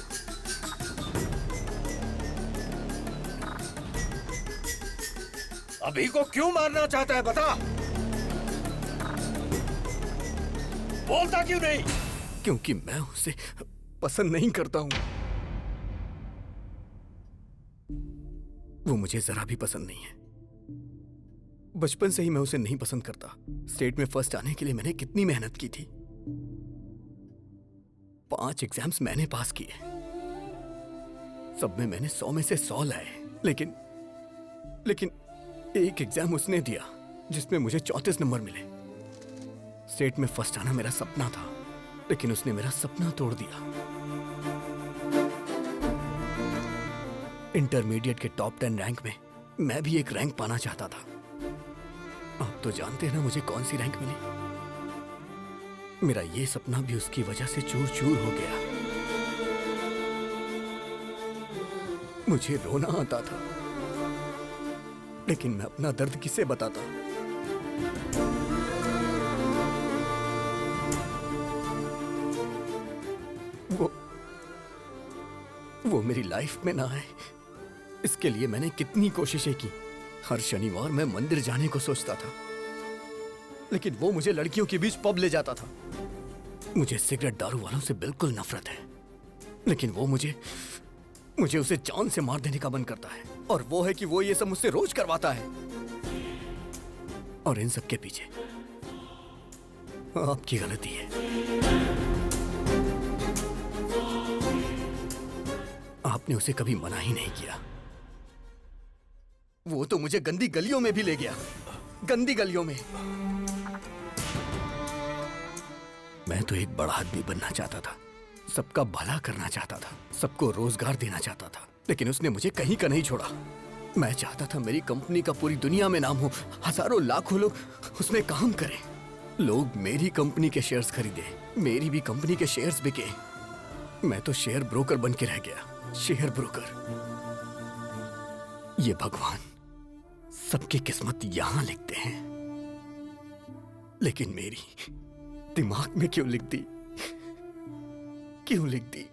अभी को क्यों मारना चाहता है, बता। बोलता क्यों नहीं? क्योंकि मैं उसे पसंद नहीं करता हूं। वो मुझे जरा भी पसंद नहीं है। बचपन से ही मैं उसे नहीं पसंद करता। स्टेट में फर्स्ट आने के लिए मैंने कितनी मेहनत की थी। 5 एग्जाम्स मैंने पास किए, सब में मैंने 100 में से 100 लाए। लेकिन एक एग्जाम उसने दिया जिसमें मुझे 34 नंबर मिले। स्टेट में फर्स्ट आना मेरा सपना था, लेकिन उसने मेरा सपना तोड़ दिया। इंटरमीडिएट के टॉप 10 रैंक में मैं भी एक रैंक पाना चाहता था। आप तो जानते हैं ना मुझे कौन सी रैंक मिली। मेरा ये सपना भी उसकी वजह से चूर चूर हो गया। मुझे रोना आता था, लेकिन मैं अपना दर्द किसे बताता? वो मेरी लाइफ में ना आए, इसके लिए मैंने कितनी कोशिशें की। हर शनिवार मैं मंदिर जाने को सोचता था, लेकिन वो मुझे लड़कियों के बीच पब ले जाता था। मुझे सिगरेट दारू वालों से बिल्कुल नफरत है, लेकिन वो मुझे उसे जान से मार देने का मन करता है। और वो है कि वो ये सब मुझसे रोज करवाता है। और इन सब के पीछे आपकी गलती है। आपने उसे कभी मना ही नहीं किया। वो तो मुझे गंदी गलियों में भी ले गया, गंदी गलियों में। मैं तो एक बड़ा आदमी बनना चाहता था, सबका भला करना चाहता था, सबको रोजगार देना चाहता था, लेकिन उसने मुझे कहीं का नहीं छोड़ा। मैं चाहता था मेरी कंपनी का पूरी दुनिया में नाम हो, हजारों लाखों लोग उसमें काम करें। लोग मेरी कंपनी के शेयर्स खरीदे, मेरी भी कंपनी के शेयर्स बिके। मैं तो शेयर ब्रोकर बन के रह गया, शेयर ब्रोकर। ये भगवान सबकी किस्मत यहां लिखते हैं, लेकिन मेरी दिमाग में क्यों लिख दी? क्यों लिख दी?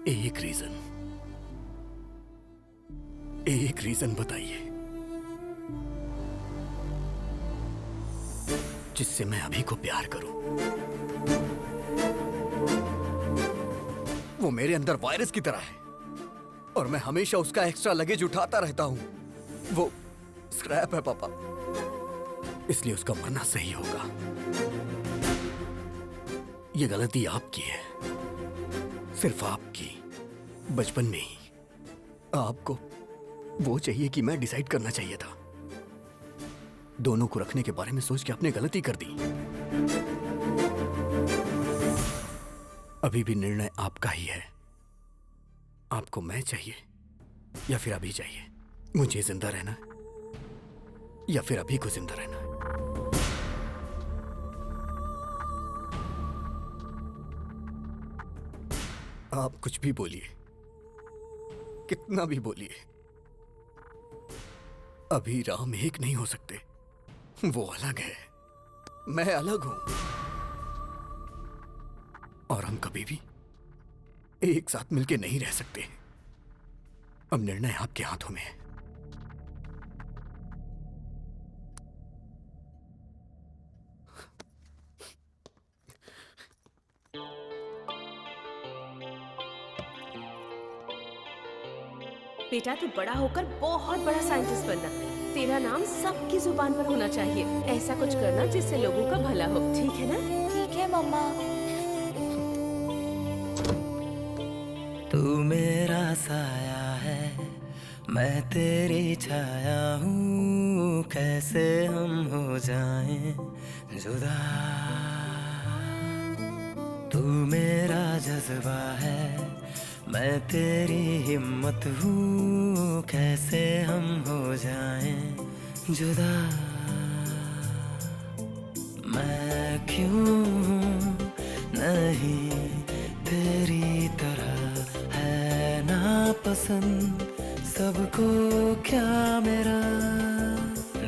एक रीजन बताइए जिससे मैं अभी को प्यार करूं। वो मेरे अंदर वायरस की तरह है और मैं हमेशा उसका एक्स्ट्रा लगेज उठाता रहता हूं। स्क्रैप है पापा, इसलिए उसका मरना सही होगा। ये गलती आपकी है, सिर्फ आपकी। बचपन में ही आपको वो चाहिए कि मैं डिसाइड करना चाहिए था। दोनों को रखने के बारे में सोच के आपने गलती कर दी। अभी भी निर्णय आपका ही है। आपको मैं चाहिए या फिर अभी चाहिए? मुझे जिंदा रहना या फिर अभी को जिंदा रहना? आप कुछ भी बोलिए, कितना भी बोलिए, अभी राम एक नहीं हो सकते। वो अलग है, मैं अलग हूं, और हम कभी भी एक साथ मिलके नहीं रह सकते। अब निर्णय आपके हाथों में है। बेटा तू बड़ा होकर बहुत बड़ा साइंटिस्ट बनना। तेरा नाम सबकी जुबान पर होना चाहिए। ऐसा कुछ करना जिससे लोगों का भला हो, ठीक है ना? ठीक है मम्मा। तू मेरा साया है, मैं तेरी छाया हूँ, कैसे हम हो जाएं जुदा। तू मेरा जज्बा है, मैं तेरी हिम्मत हूँ, कैसे हम हो जाएं जुदा। मैं क्यों हूँ नहीं तेरी तरह, है ना पसंद सबको क्या मेरा।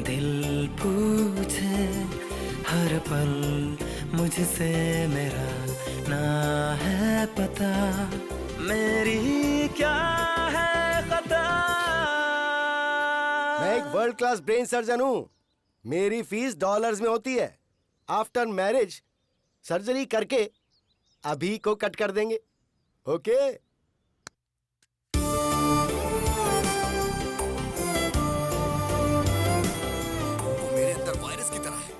दिल पूछे हर पल मुझसे मेरा, ना है पता मेरी क्या है खता। मैं एक वर्ल्ड क्लास ब्रेन सर्जन हूँ। मेरी फीस डॉलर्स में होती है। आफ्टर मैरिज सर्जरी करके अभी को कट कर देंगे। ओके? वो मेरे अंदर वायरस की तरह है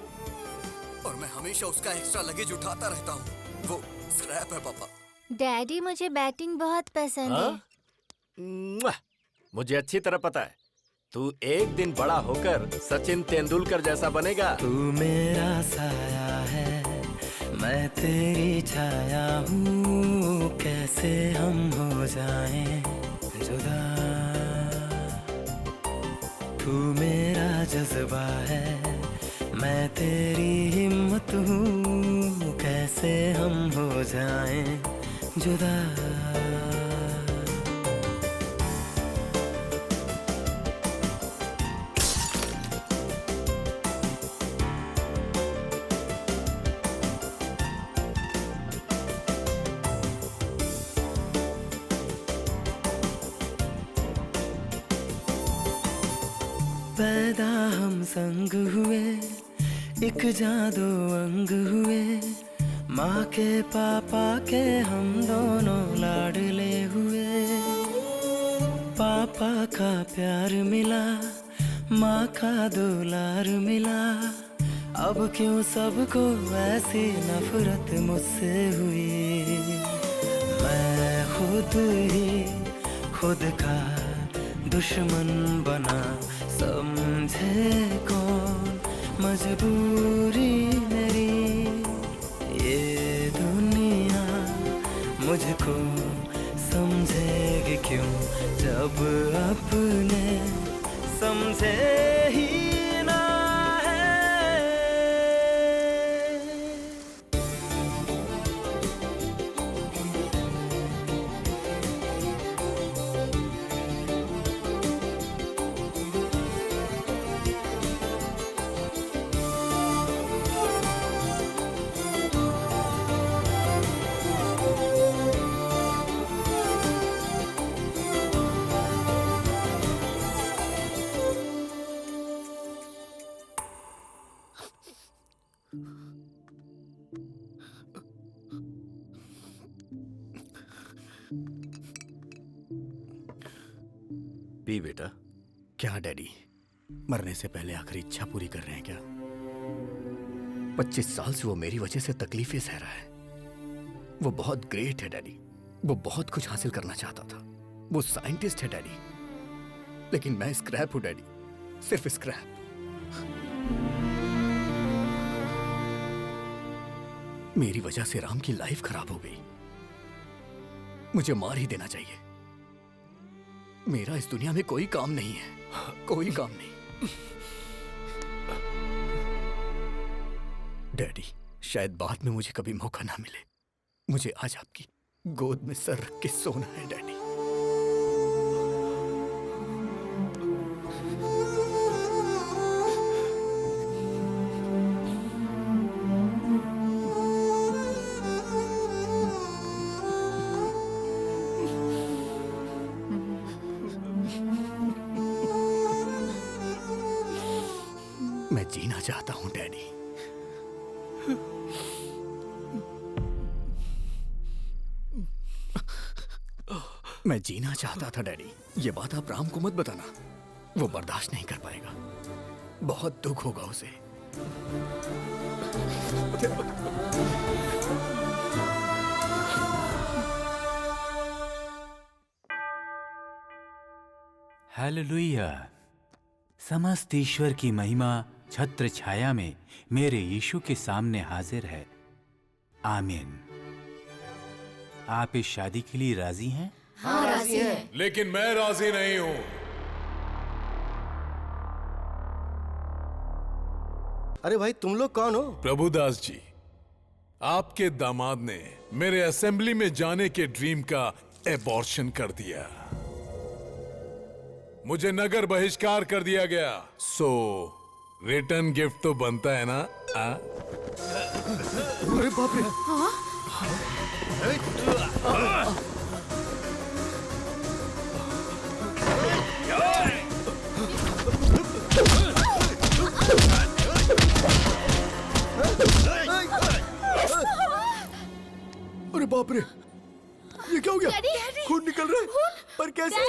और मैं हमेशा उसका एक्स्ट्रा लगेज उठाता रहता हूँ। वो स्क्रैप है पापा। डैडी मुझे बैटिंग बहुत पसंद है। मुझे अच्छी तरह पता है, तू एक दिन बड़ा होकर सचिन तेंदुलकर जैसा बनेगा। तू मेरा साया है, मैं तेरी छाया हूँ, कैसे हम हो जाएं जुदा। तू मेरा जज्बा है, मैं तेरी हिम्मत हूँ, कैसे हम हो जाएं जुदा। पैदा हम संग हुए, एक जादू अंग हुए, माँ के पापा के हम दोनों लाडले हुए। पापा का प्यार मिला, माँ का दुलार मिला, अब क्यों सबको ऐसी नफरत मुझसे हुई। मैं खुद ही खुद का दुश्मन बना, समझे कौन मजबूरी मेरी। ये दुनिया मुझको समझेगी क्यों, जब अपने समझे ही ना है। पी बेटा। क्या डैडी? मरने से पहले आखिरी इच्छा पूरी कर रहे हैं क्या? 25 साल से वो मेरी वजह से तकलीफें सह रहा है। वो बहुत ग्रेट है डैडी, वो बहुत कुछ हासिल करना चाहता था, वो साइंटिस्ट है डैडी, लेकिन मैं स्क्रैप हूं डैडी, सिर्फ स्क्रैप। मेरी वजह से राम की लाइफ खराब हो गई। मुझे मार ही देना चाहिए। मेरा इस दुनिया में कोई काम नहीं है, कोई काम नहीं। डैडी, शायद बाद में मुझे कभी मौका ना मिले। मुझे आज आपकी गोद में सर रख के सोना है डैडी। मैं जीना चाहता हूं डैडी। मैं जीना चाहता था डैडी। ये बात आप राम को मत बताना, वो बर्दाश्त नहीं कर पाएगा, बहुत दुख होगा उसे। हालेलुया। समस्त ईश्वर की महिमा छत्र छाया में मेरे यीशु के सामने हाजिर है। आमीन। आप इस शादी के लिए राजी हैं? हाँ, राजी हैं। लेकिन मैं राजी नहीं हूं। अरे भाई, तुम लोग कौन हो? प्रभुदास जी, आपके दामाद ने मेरे असेंबली में जाने के ड्रीम का एबॉर्शन कर दिया। मुझे नगर बहिष्कार कर दिया गया। सो रिटर्न गिफ्ट तो बनता है ना? अरे बाप रे! अरे बाप रे, ये क्या हो गया? खून निकल रहा है, पर कैसे?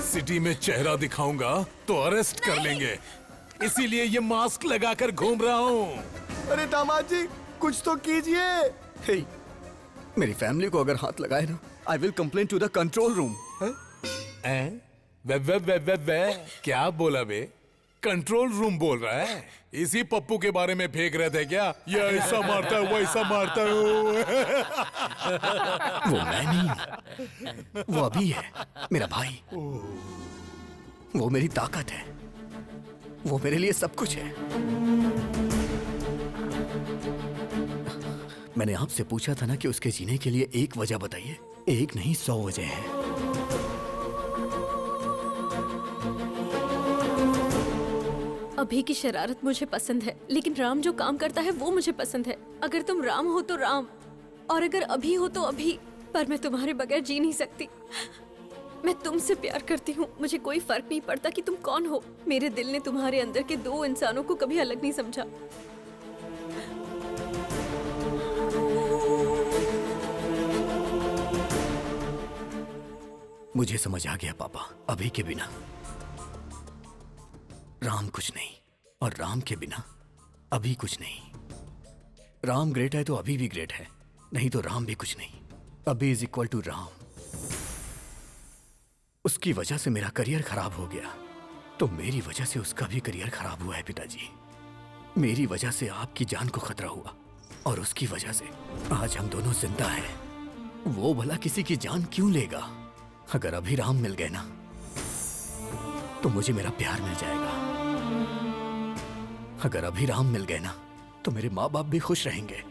सिटी में चेहरा दिखाऊंगा तो अरेस्ट कर लेंगे, इसीलिए ये मास्क लगाकर घूम रहा हूँ। अरे दामाद जी, कुछ तो कीजिए। हे, मेरी फैमिली को अगर हाथ लगाए ना, I will complain to the control room. क्या बोला बे? कंट्रोल रूम बोल रहा है? इसी पप्पू के बारे में फेंक रहे थे क्या? ये ऐसा मारता है, वैसा मारता है। वो मैं नहीं, वो अभी है, मेरा भाई। वो मेरी ताकत है, वो मेरे लिए सब कुछ है। मैंने आपसे पूछा था ना कि उसके जीने के लिए एक वजह बताइए। एक नहीं, 100 वजह है। अभी की शरारत मुझे पसंद है, लेकिन राम जो काम करता है वो मुझे पसंद है। अगर तुम राम हो तो राम, और अगर अभी हो तो अभी, पर मैं तुम्हारे बगैर जी नहीं सकती। मैं तुमसे प्यार करती हूँ, मुझे कोई फर्क नहीं पड़ता कि तुम कौन हो। मेरे दिल ने तुम्हारे अंदर के 2 इंसानों को कभी अलग नहीं समझा। मुझे समझ आ गया पापा, अभी के बिना राम कुछ नहीं, और राम के बिना अभी कुछ नहीं। राम ग्रेट है तो अभी भी ग्रेट है, नहीं तो राम भी कुछ नहीं। अभी इज इक्वल टू राम। उसकी वजह से मेरा करियर खराब हो गया, तो मेरी वजह से उसका भी करियर खराब हुआ है पिताजी। मेरी वजह से आपकी जान को खतरा हुआ, और उसकी वजह से आज हम दोनों जिंदा हैं। वो भला किसी की जान क्यों लेगा? अगर अभी राम मिल गए ना, तो मुझे मेरा प्यार मिल जाएगा। अगर अभी राम मिल गए ना, तो मेरे माँ बाप भी खुश रहेंगे।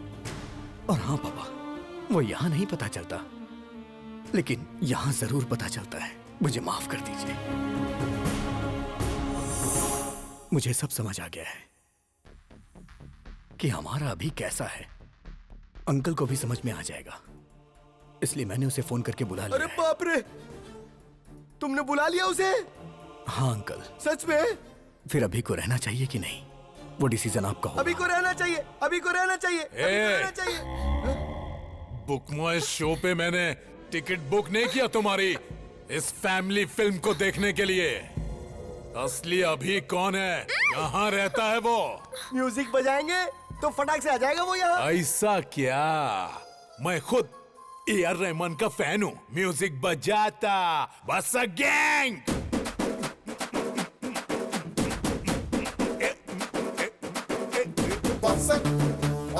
और हाँ पापा, वो यहाँ नहीं पता चलता, लेकिन यहाँ जरूर पता चलता है। मुझे माफ कर दीजिए। मुझे सब समझ आ गया है कि हमारा अभी कैसा है। अंकल को भी समझ में आ जाएगा, इसलिए मैंने उसे फोन करके बुला लिया। अरे बाप रे, तुमने बुला लिया उसे? हाँ अंकल। सच में? फिर अभी को रहना चाहिए कि नहीं, वो डिसीजन आपका होगा। अभी को रहना चाहिए, अभी को रहना चाहिए, अभी को रहना चाहिए। बुक माय शो पे मैंने टिकट बुक नहीं किया तुम्हारी इस फैमिली फिल्म को देखने के लिए? असली अभी कौन है? कहाँ रहता है वो? म्यूजिक बजाएंगे तो फटाक से आ जाएगा वो यहाँ। ऐसा क्या? मैं खुद ए.आर. रहमान का फैन हूँ। म्यूजिक बजाता बस gang. Fassak,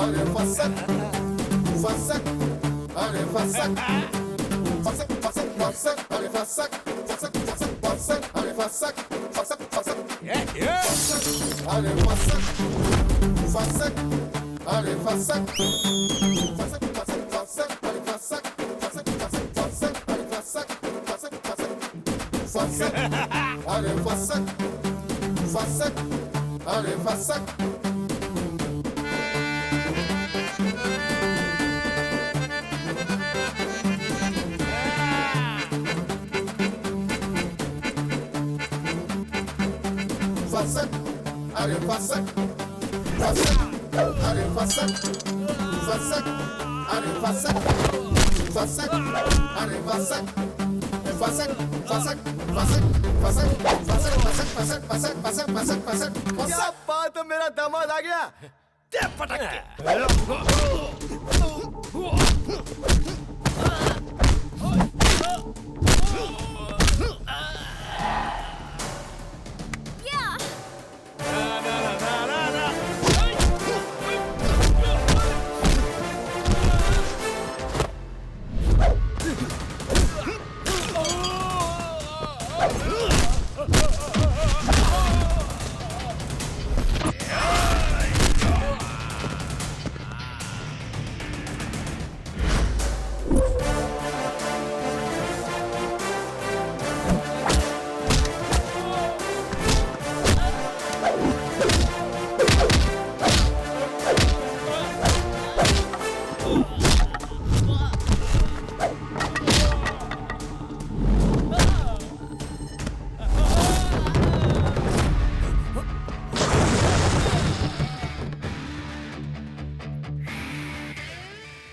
allez fassak, fassak, allez fassak, fassak, fassak, fassak, allez fassak, fassak, fassak, fassak, allez fassak, fassak, fassak, allez fassak, fassak, allez fassak, fassak, fassak, fassak, allez fassak, fassak, fassak, fassak, allez fassak, fassak, fassak, fassak, allez fassak, fassak, allez fassak. Fassak, allez fassak, fassak, allez fassak, fassak, allez fassak, fassak, allez fassak, fassak, fassak, fassak, fassak, fassak, fassak, fassak, fassak, fassak, fassak, क्या बात है, मेरा दामाद आ गया।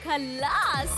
खल्लास।